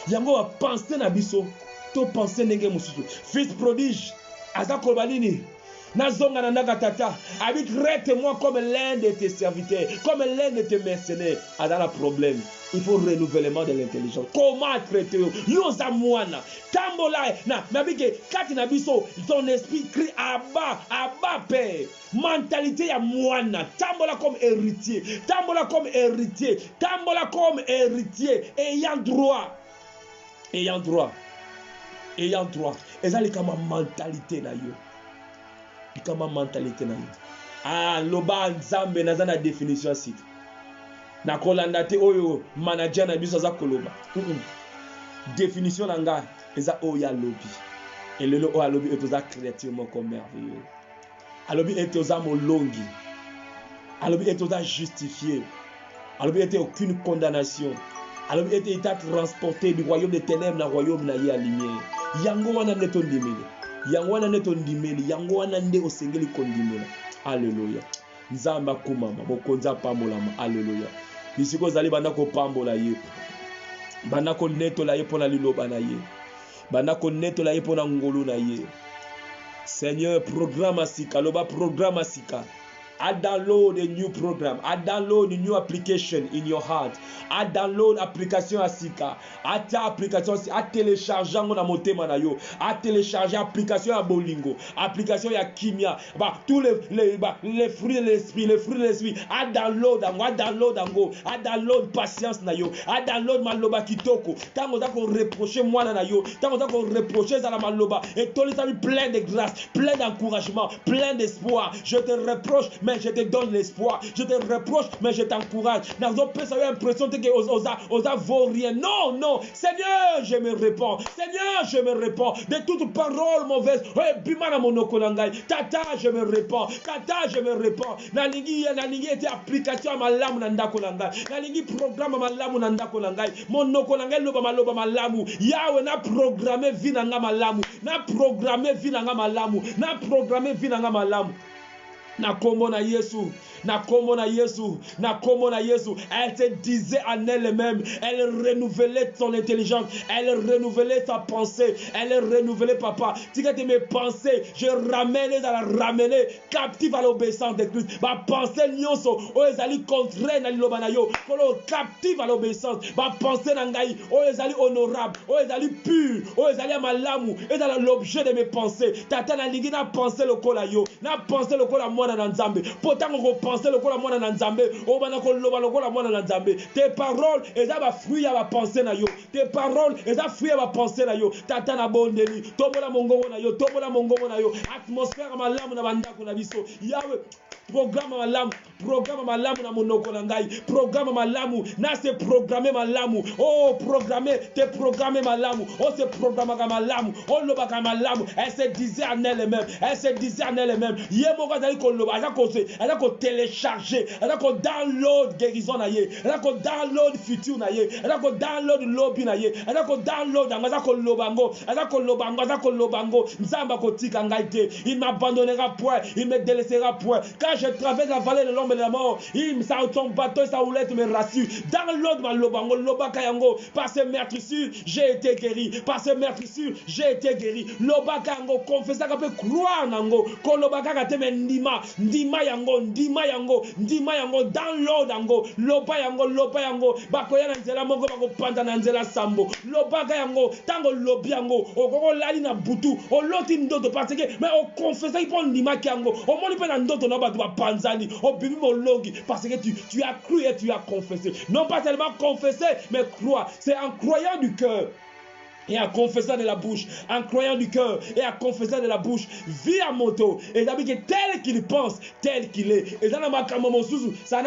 Yango va penser na biso, to penser nenge mususu. Fils prodige, aza kolbalini. Nazonga na naga tata, habite traite-moi comme l'un de tes serviteurs, comme l'un de tes mercenaires. Ada la problème, il faut renouvellement de l'intelligence. Comment traiter yo zamwana? Tambola na nabike kati na biso, ton esprit crie Abba, Abba Père. Mentalité ya mwana, tambola comme héritier, tambola comme héritier, tambola comme héritier, ayant droit. Ayant droit. Ayant droit. Ezali kama mentalité na yo. Kama mentalité na yo. Loba nzambe naza na définition site. Na kolanda te oyo manager na biso za koloba. Définition na nga eza oya lobi. Et le oya lobi etoza créature moko merveilleux. Alobi etoza molongi. Alobi etoza justifié. Alobi ete aucune condamnation. Alobi ete ita transporté du royaume des ténèbres na royaume na ya lumière. Yango wana neto ndimeli. Yango wana neto ndimeli. Yango wana nde osengeli kondimela. Alléluia. Nzamba kumama bokonza pambolama. Alléluia. Bisiko zali banda ko pambola ye. Banda ko neto la ye pona liloba na ye. Banda ko neto la ye pona ngolo na ye. Seigneur, programme asika, loba programme asika. I download a new program. I download a new application in your heart. I download application Asika. I application à télécharger mon motema na yo. I télécharger application à Bolingo, application à Kimia. Bah tous les fruits de l'esprit, les fruits de l'esprit. I download ango. I download patience na yo. I download maloba kitoko. Tango da ko reprocher moi na yo. Tango da ko reprocher za la maloba. Et tous les amis plein de grâce, plein d'encouragement, plein d'espoir. Je te reproche mais je te donne l'espoir. Je te reproche, mais je t'encourage. Dans une impression que osa vaut rien. Non, non. Seigneur, je me réponds. Seigneur, je me réponds de toute parole mauvaise. Tata, je me réponds. Tata, je me réponds. Nalingi était application à ma lame nandako nangai. Nalingi programme ma lame nandako nangai. Monoko nangai loba malamu. Yahweh na programmé vinanga malamu. Na programmé vinanga malamu. Na programmé vinanga malamu. Na kombo na Yesu. Na kombo na Yesu, na kombo na Yesu. Elle se disait en elle-même, elle renouvelait son intelligence, elle renouvelait sa pensée, elle renouvelait papa. Tu sais que mes pensées, je ramène à la ramener captive à l'obéissance de Christ. Ma pensée nyonso, o ezali contraire na liloba na yo, kolo captive à l'obéissance. Ma pensée nangai, o ezali honorable, o ezali pur, o ezali malamu, et dans l'objet de mes pensées. Tata na lingi na pensée le kola yo, na pensée le kola mwana na nzambe. Pourtant on penser le kola mwana na nzambe, o bana ko loba le kola mwana na nzambe. Tes paroles, eza ba fruit ya ba pensée na yo. Tes paroles, eza fruit ya ba pensée na yo. Tata na bondeli, tobola mongongo na yo, tobola mongongo na yo. Atmosphère malamu na bandako na biso. Yahweh, programme malamu na monoko na ngai. Programme malamu, na se programmer malamu. Oh, programmer, te programmer malamu. Oh, se programmer malamu. Oh, lobaka malamu. Elle se disait en elle-même. Elle se disait en elle-même. Yemo ka dali ko loba, elle a ko télécharger, elle a ko download guérison na ye. Elle a ko download futur na ye. Elle a ko download lobby na ye. Elle a ko download anga ko lobango. Elle a ko lobango. Nzamba ko tika ngai te. Il m'abandonnera point, il me délaissera point. Quand je traverse la vallée de l'ombre de la mort, son bateau et sa houlette me rassure. Dans l'autre, ma lobango, lobaka yango, par ses meurtrissures, j'ai été guéri. Par ses meurtrissures, j'ai été guéri. Lobaka yango, confessa qu'on peut croire nango. Ko lobaka kate me ndima yango, dans l'autre yango, loba yango, bakoya na nzela moko bako panda na nzela sambo. Lobaka yango, tango lobi yango, okoko lali na butu, o loti ndoto parce que mais o confessa il prend ndima yango, o moni pe na ndoto na ba panzani, o bibi mologi parce que tu as cru et tu as confessé. Non pas seulement confesser, mais croire. C'est en croyant du cœur et en confessant de la bouche, en croyant du cœur et en confessant de la bouche, vie à moto. Et d'habitude que tel qu'il pense, tel qu'il est. Et ça n'a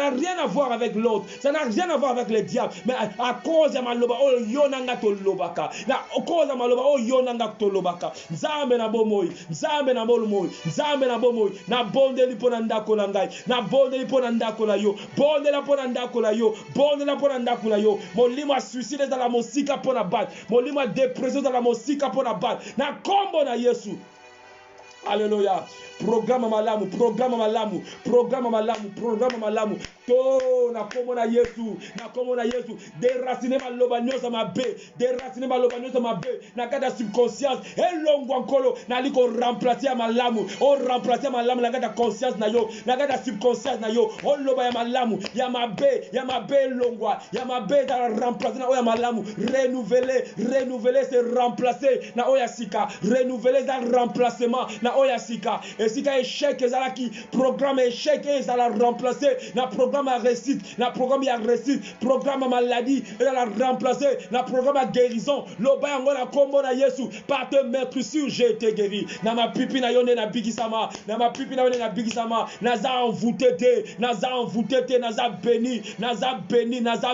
rien à voir avec l'autre, ça n'a rien à voir avec le diable. Mais à cause de maloba, oh yonanga to lobaka. À cause de maloba, oh yonanga to lobaka. Nzambe na bomoy, nzambe na bomoy, nzambe na bomoy. Na bonde li ponanda kolangai, na bonde li ponanda kolayo, bonde la ponanda kolayo, bonde la ponanda kolayo. Molimo suicide dans la mosika pona bat, molimo présence dans la mosika pour la balle. Na kombo na Yesu. Alléluia. Programme malamu. To na kombo na Yesu. Déraciner maloba nyosa mabe. Na kada subconscience. Elongo ankolo na liko remplacer malamu. O remplacer malamu na kada conscience na yo. Na kada subconscience na yo. O loba ya malamu. Ya mabe longwa. Ya mabe da remplacer na oya malamu. Renouveler c'est remplacer na oya sika. Renouveler dans remplacement na oya sika. Et sika échec ezalaki programme échec ezala remplacer na programme à réussite, na programme ya réussite, programme maladie ezala remplacer na programme à guérison. Loba yango na kombo na Yesu par te mettre sur j'ai été guéri. Na ma pipi na yone na bigisama, na ma pipi na yone na bigisama, naza envoûté te, naza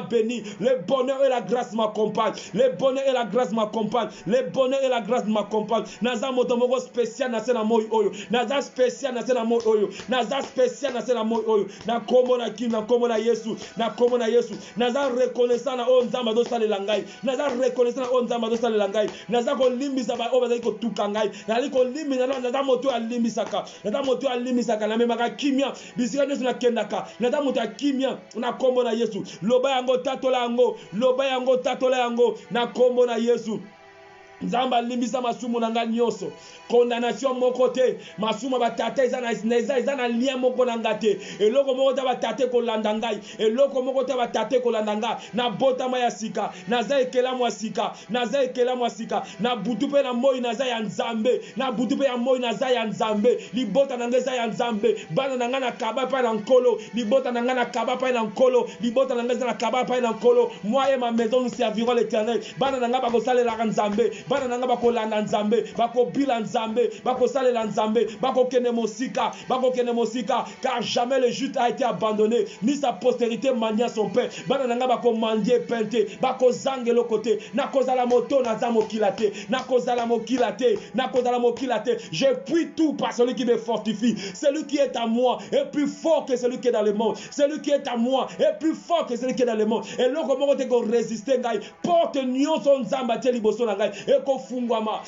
béni. Le bonheur et la grâce m'accompagnent. Naza motomoko spécial na sena moi oyo. Naza spécial na sena moi oyo. Na kombo na kim, na kombo na Yesu. Naza reconnaissant na o nzamba do sale langai. Naza ko limbisa ba o bazali ko tuka ngai. Nali ko limbisa naza moto alimbisaka. Na memaka kimia. Bisika nyoso na kendaka. Naza moto ya kimia na kombo na Yesu. Loba yango tatola yango na kombo na Yesu. Nzamba limbisa masumu nanga nyoso. Condamnation moko te. Masumu batata eza na lien moko nanga te. Eloko moko ta batate ko landa ngai. Eloko moko ta batate ko landa ngai. Na botama ya sika. Naza ekela mwa sika. Na butu pe na moi naza ya nzambe. Libota nanga eza ya nzambe. Bana nanga na kaba pa na nkolo. Libota nanga na kaba pa na nkolo. Moi et ma maison nous servirons l'Éternel. Bana nanga ba ko salela nzambe. bana nanga bakolanda nzambe, bakobila nzambe, bakosalela nzambe, bakokende mosika, car jamais le juste a été abandonné, ni sa postérité mania son père. Bana nanga bakomandie pente, bakozange le côté, na kozala moto naza mokila te, na kozala mokila te, na kozala mokila te. Je puis tout par celui qui me fortifie. Celui qui est à moi est plus fort que celui qui est dans le monde. Celui qui est à moi est plus fort que celui qui est dans le monde. Et là, comment on te résister, ngai, porte nyonso nzamba te liboso na ngai, eko fungwama,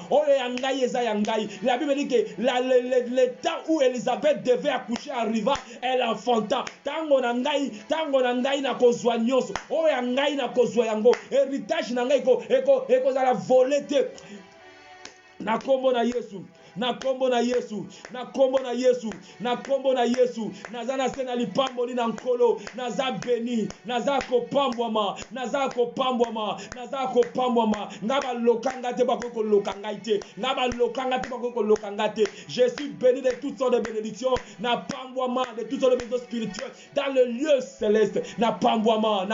oye yangai eza yangai. La Bible dit que le temps où Elisabeth devait accoucher arriva, elle enfanta. Tango na ngai na kozwa nyonso, oye yangai na kozwa yango. Héritage na ngai eko zala volé te. Na kombo na Yesu. Na kombo na Yesu, na kombo na Yesu, na kombo na Yesu, naza na sena lipambo ni na nkolo, naza beni, naza kopambwama, ngaba lokanga te bako lokanga te, ngaba lokanga te bako lokanga te. Je suis béni de toutes sortes de bénédictions, na pambwama de toutes sortes de bénédictions spirituelles dans le lieu céleste, na pambwama,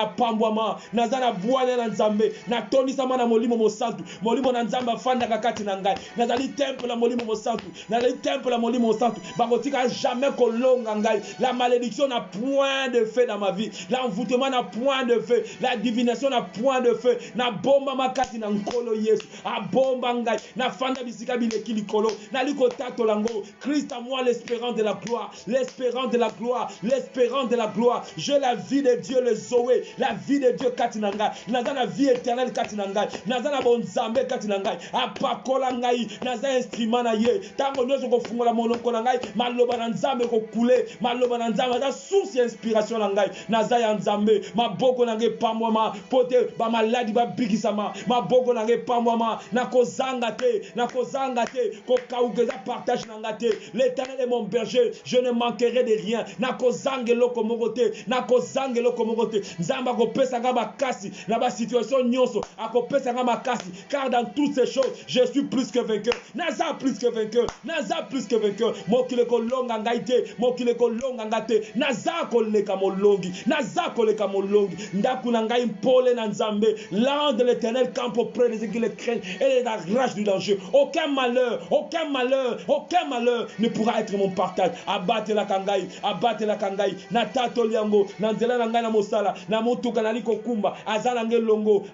naza na bwana na nzambe, na toni sama na molimo mosantu, molimo na nzamba fanda kakati na ngai, naza li temple na molimo mosantu, na le temple la molimo mosantu, bakotika jamais kolonga ngai. La malédiction n'a point de fait dans ma vie, l'envoûtement n'a point de fait, la divination n'a point de fait. Na bomba makati na nkolo Yesu, a bomba ngai, na fanda bisika bileki likolo, na likota tolango. Christ à moi l'espérance de la gloire, l'espérance de la gloire, l'espérance de la gloire. J'ai la vie de Dieu, le Zoé, la vie de Dieu katinanga, naza la vie éternelle katinanga, naza na bonzambe katinanga, apakola ngai, naza instrument na ye. Tango nyonso ko fungola monoko na ngai, maloba na nzambe ko kule, maloba na nzambe za source d'inspiration na ngai, naza ya nzambe, maboko na ngai pamwama, pote ba maladi ba bigisama, maboko na ngai pamwama, na kozanga te, ko kaukeza partage na ngate. L'Éternel est mon berger, je ne manquerai de rien. Na kozange loko mogote, nzamba ko pesa nga makasi, na ba situation nyonso, akopesa nga makasi, car dans toutes ces choses, je suis plus que vainqueur. Naza plus que vainqueur, mokile kolonga ngaite, mokile kolonga ngate, naza koleka molongi, ndaku na ngai mpole na nzambe. L'ange de l'Éternel campe auprès de ceux qui le craignent et la rage du danger. Aucun malheur ne pourra être mon partage. Abattre la kangai, na tato liango, na nzela na ngai na mosala, na mutuka na liko kumba, azala ngelongo,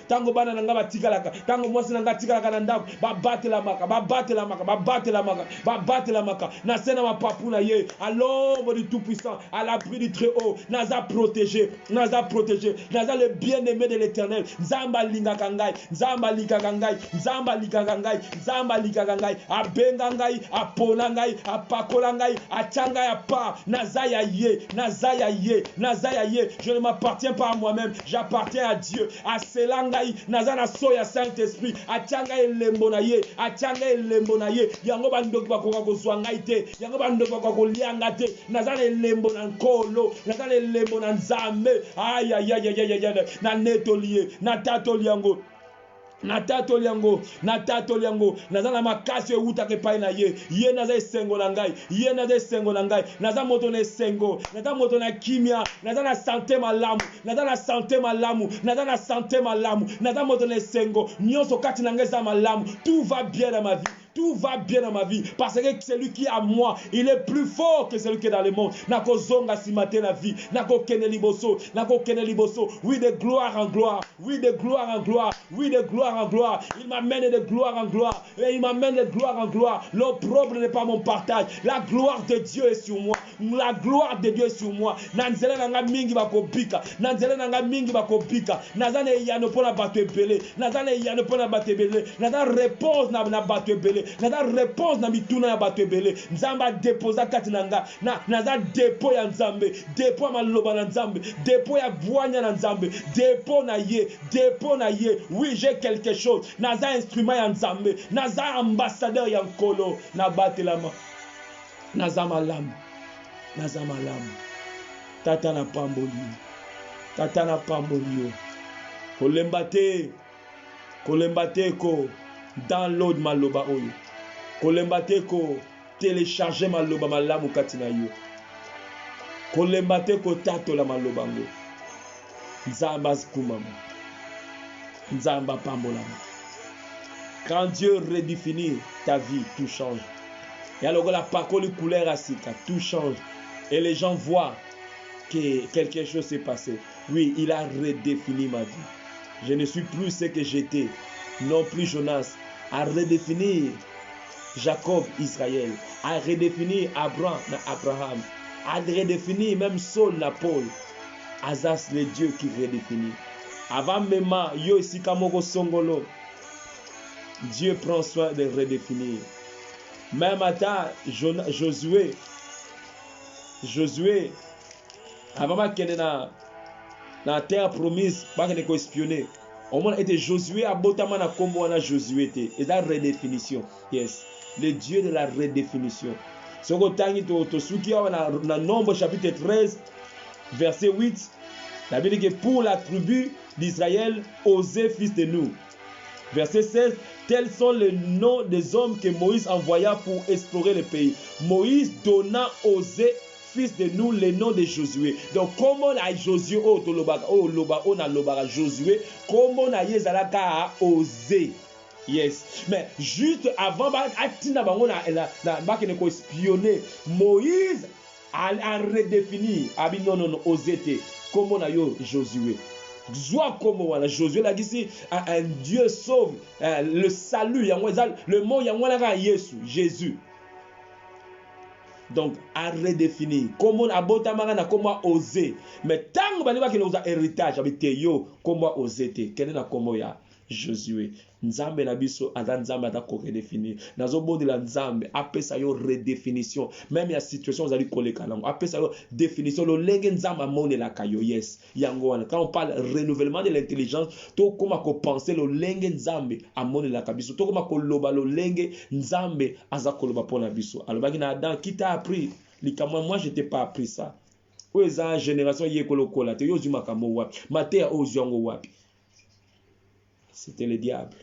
tango bana na nga batikalaka, tango mwasi na nga tikalaka na ndako, babate la maka, na sena mapapu na ye, à l'ombre du Tout-Puissant, à l'abri du Très-Haut, naza protégé, naza le bien-aimé de l'Éternel, nzamba lingaka ngai, abenga ngai, apona ngai, apakola ngai, atanga ya pa, naza ya ye, je ne m'appartiens pas à moi-même, j'appartiens à Dieu, à selangai, naza na soya Saint-Esprit, atanga elembo na ye, yango bandoki bakoka kozwa ngai te, yango bandoki bakoka kolianga te, naza na elembo na nkolo, naza na elembo na nzambe, na netolie, na tatoliango, naza na makasi eutaka epai na ye naza esengo na ngai, naza moto na esengo, naza moto na kimia, naza na santé malamu, naza moto na esengo, nyonso kati na ngai eza malamu, tout va bien dans ma vie. Tout va bien dans ma vie parce que celui qui est à moi, il est plus fort que celui qui est dans le monde. Nako zonga si matin la vie, nako kene liboso, oui de gloire en gloire, il m'amène de gloire en gloire, et il m'amène de gloire en gloire. L'opprobre n'est pas mon partage, la gloire de Dieu est sur moi, nanzela nanga mingi bakobika, nazane yano pona bato ebele, nazana réponse na bato ebele, naza réponse na mituna ya bato ebele, nzamba deposa kati nanga, naza depo ya nzambe, depo ya maloba na nzambe, depo ya bwanya na nzambe, depo na ye, oui j'ai quelque chose, naza instrument ya nzambe, naza ambassadeur ya nkolo, na batelama, naza malamu, tata na pamboli, kolemba te ko download maloba oyo, kolemba te ko télécharger maloba malamu katina yo, kolemba te ko tatola maloba ngo, nzamba kumama, Nzamba pambola. Quand Dieu redéfinit ta vie, tout change. Et alors la parole couleur à sika, tout change. Et les gens voient que quelque chose s'est passé. Oui, il a redéfini ma vie. Je ne suis plus ce que j'étais. Non plus Jonas. A redéfinir Jacob, Israël. A redéfinir Abraham. A redéfinir même Saul, Paul. Azas, le Dieu qui redéfinit. Avant même, yo ici kamoko songolo. Dieu prend soin de redéfinir. Même à Josué, avant qu'il dans la terre promise, pas qu'il espionné. Au moins, était Josué à Botamana comme on a Josué était. Et la redéfinition. Yes. Le Dieu de la redéfinition. Ce que tu as dans Nombre chapitre 13, verset 8, la Bible dit que pour la tribu d'Israël, Osée, fils de nous. Verset 16, tels sont les noms des hommes que Moïse envoya pour explorer le pays. Moïse donna Osée, fils de nous, les noms de Josué. Donc, comment on a Josué, Josué, comment on a Yezalaka Osée. Yes. Mais juste avant, espionner, Moïse a redéfini. Non, Osée, comment on a Josué. Josué l'a dit, un Dieu sauve, le salut, le mot Jésus. Donc, à redéfinir. Comment comment oser. Mais tant que a héritage, comment oser. Quel est la comment Josué. Nzambe na biso nzambe atako redéfinir. Nazo bodi la nzambe apesa yo redéfinition. Même ya situation vous allez koleka lango. Apesa yo définition lo lenge nzambe amone la kayo. Yes. Yango wana. Quand on parle renouvellement de l'intelligence, to koma ko penser lo lenge nzambe amone la kabiso. To koma ko loba lo lenge nzambe azako loba pona biso. Alobaki na Adam qui t'a appris. Likama moi je t'ai pas appris ça. Oza génération yekolo kola te yo zuma kamo wapi. Matea oziango wapi. C'était le diable.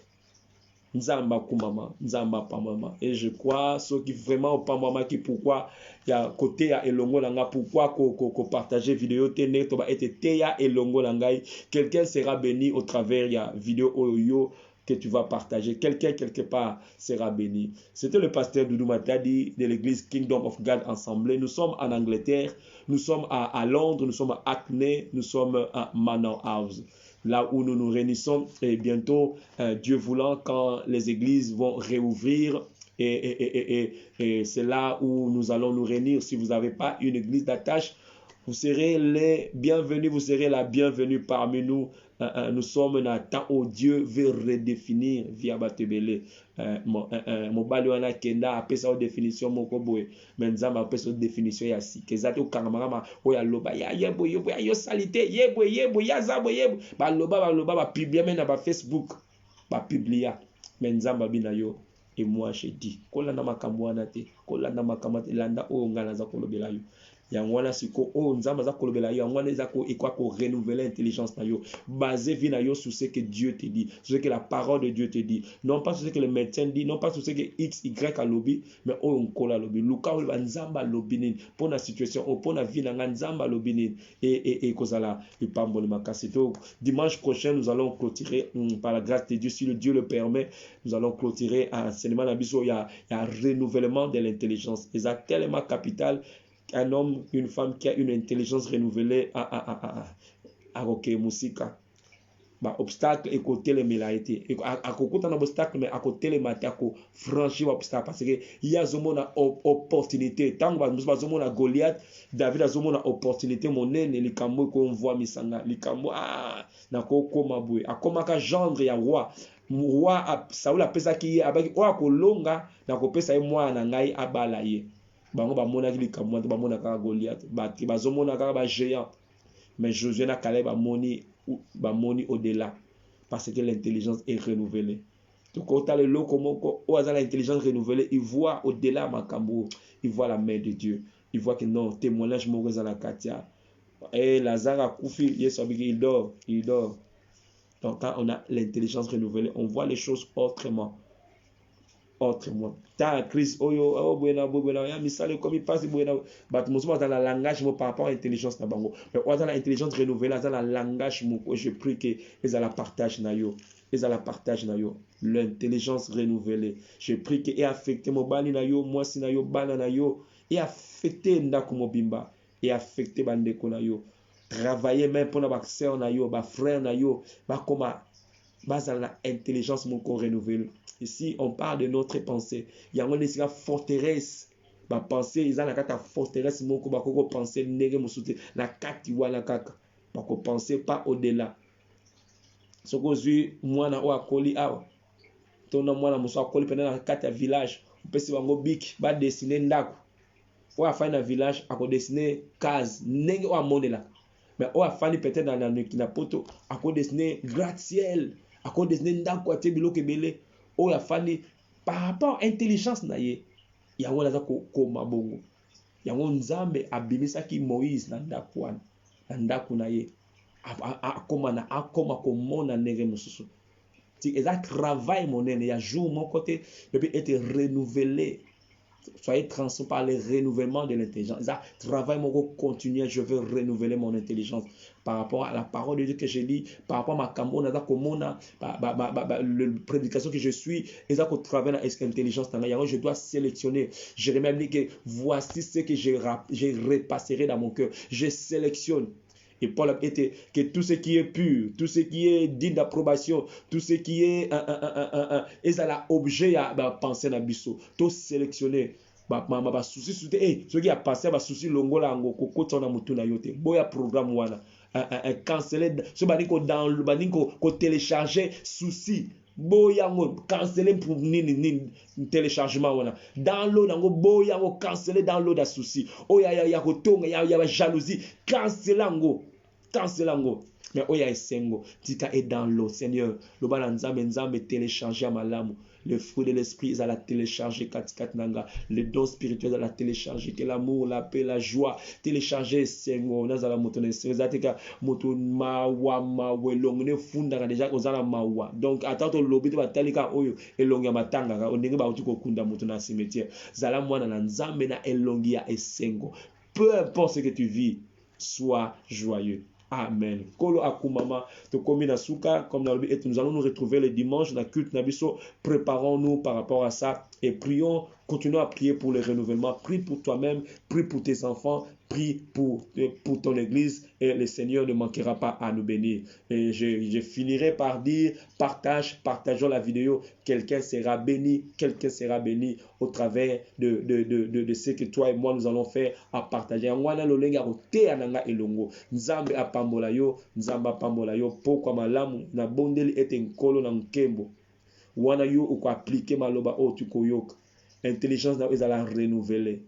Nzamba kumama, nzamba pamama. Et je crois, ceux qui vraiment pamama qui pourquoi il y a côté à elongo langa pourquoi ko partager vidéo tene to ba été ya elongo langai, quelqu'un sera béni au travers ya vidéo oyo que tu vas partager. Quelqu'un quelque part sera béni. C'était le pasteur Doudou Matadi de l'église Kingdom of God Assemblée. Nous sommes en Angleterre, nous sommes à Londres, nous sommes à Hackney, nous sommes à Manor House. Là où nous nous réunissons, et bientôt, Dieu voulant, quand les églises vont réouvrir, et c'est là où nous allons nous réunir. Si vous n'avez pas une église d'attache, vous serez les bienvenus, vous serez la bienvenue parmi nous. Nous sommes dans un temps où Dieu veut redéfinir via Batebele. Mobali wana kenda apesa o définition moko boye menzamba apesa o définition ya si kezate o kangamama oya loba ya yebo ya yo salite yebo ya zabo yebo ba loba ba publier même na ba Facebook ba publier menzamba bina yo. Et moi je dis kolanda makambo wana te kolanda makambo landa o ngana za kolobela yo yangwana siko o nzamba za kolobela yo yangwana za ko ekwa ko renouveler intelligence na yo basé vie na yo sur ce que Dieu te dit, sur ce que la parole de Dieu te dit, non pas sur ce que le médecin dit, non pas sur ce que X Y a lobby, mais o nkola lobby luka o nzamba lobby pour la situation o pour la vie na nzamba lobby et kozala ipambole makasi. Donc dimanche prochain nous allons clôturer par la grâce de Dieu, si le Dieu le permet, nous allons clôturer un enseignement na biso il y a renouvellement de l'intelligence. Et ça tellement capital. Un homme, une femme qui a une intelligence renouvelée à musika. Ba obstacle et côté les mélaïté. À côté d'un obstacle, mais à côté les matières, à franchir l'obstacle. Parce que il y a une opportunité. Tant que nous avons une Goliath, David a une opportunité. Mon nez, les camo qu'on voit, misanga, les camo, na koma boué. A koma ka gendre ya roi. Roi, Saoul a pesa qui est avec roi kolonga, na ko pesa moi na ngai abalaye. Bango ba mona ki likamwa ba mona ka Goliath ba zo mona ka ba géant, mais Josué na Caleb ba moni au-delà parce que l'intelligence est renouvelée. Donc quand le lo comment au hasard l'intelligence renouvelée, il voit au-delà makambo, il voit la main de Dieu, il voit que non témoignage mo za la katia et Lazare a koufi Yesu il dort. Donc quand on a l'intelligence renouvelée, on voit les choses autrement. autrement. Ta crise oyo oh buena ya misale comme il passe buena bat musuma dans la langage mo par rapport à intelligence na bango. Mais dans la intelligence renouvelée dans la langage mo je prie que ils la partage na yo. L'intelligence renouvelée. Je prie que et affecter mo bali na yo, moi si na yo bana na yo et affecter ndako mo bimba et affecter bandeko na yo. Travailler même pour na sœur na yo, ba frère na yo, ba koma base dans l'intelligence mon corps renouvelé. Ici, on parle de notre pensée. Il y a une forteresse. Ma pensée, ils ont la forteresse mon corps bako penser nege musute na kati wala kaka. Bako penser pas au-delà. Soko zui mwana o akoli awa. Tona mwana muso akoli pendant na kati ya village. Pesi bango bik ba dessiner ndako. O afai na village ako dessiner case nege o amonela. Mais o afani peut-être dans na poto ako dessiner gratte-ciel. Ako dessiner ndako atie biloko ebele. O afani par rapport à intelligence na ye. Yango naza ko mabongo. Yango Nzambe abimisaki Moïse na ndako wana. Na ndako na ye. Akoma komona ndenge mosusu. Si eza travail monene ya jour mon côté peut être renouvelé. Soyez transformés par le renouvellement de l'intelligence. Ça travail mon continuer, je veux renouveler mon intelligence par rapport à la parole de Dieu que je lis, par rapport à ma camona, la prédication que je suis, et ça qu'on travaille dans l'intelligence, je dois sélectionner. Jérémie dit que voici ce que je repasserai dans mon cœur. Je sélectionne. Et Paul a été que tout ce qui est pur, tout ce qui est digne d'approbation, tout ce qui est et ça l'objet à penser na biso, tout sélectionner. Ba souci souci ce qui a passé ba souci longola ngo kokota na mutu na yote. Boya programme wana canceler ce bani ko download bani ko télécharger souci. Boya ngo canceler pour ni téléchargement wana. Download ngo boya ngo canceler download à souci. O ya ko tonga ya jalousie canceler ngo. Mais oya esengo tika est dans l'eau Seigneur le bana nzambe télécharger malamu le fruit de l'esprit ils la télécharger kat nanga le don spirituel ils la télécharger que l'amour la paix la joie télécharger sengo nazala motone sezateka moto mawa welongne funda déjà ozala mawa donc attends lobi te batalika oyo elongi ya matanga ka ondenge ba utuko kunda moto na cimetière zala mwana na nzambe na elongi ya esengo peu importe ce que tu vis sois joyeux. Amen. Kolo akumama to komina suka comme et nous allons nous retrouver le dimanche dans culte nabiso. Préparons-nous par rapport à ça et prions, continuons à prier pour le renouvellement. Prie pour toi-même, prie pour tes enfants, prie pour ton église et le Seigneur ne manquera pas à nous bénir. Et je finirai par dire partageons la vidéo. Quelqu'un sera béni au travers de ce que toi et moi nous allons faire à partager. Nzambe apambola yo pokwa malamu na bondeli ete nkolo na nkembo wana yo uko appliquer maloba o tukoyoka intelligence na ezala renouveler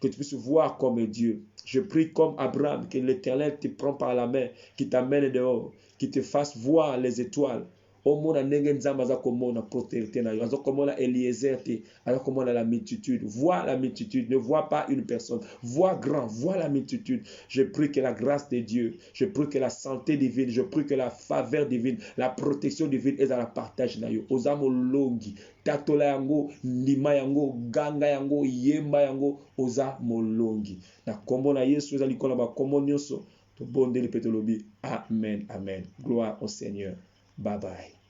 que tu puisses voir comme Dieu. Je prie comme Abraham que l'Éternel te prend par la main, qui t'amène dehors, qui te fasse voir les étoiles. Au monde a nenge nzamba za komona protéger na yo za komona Eliezer te za komona la multitude. Vois la multitude, ne vois pas une personne, vois grand, vois la multitude. Je prie que la grâce de Dieu, je prie que la santé divine, je prie que la faveur divine, la protection divine est dans la partage na yo. Ozamo longi tatola yango ndima yango ganga yango yemba yango oza molongi na kombo na Yesu ezali kola ba kombo nyonso to bondeli petolobi amen. Gloire au Seigneur. Bye bye.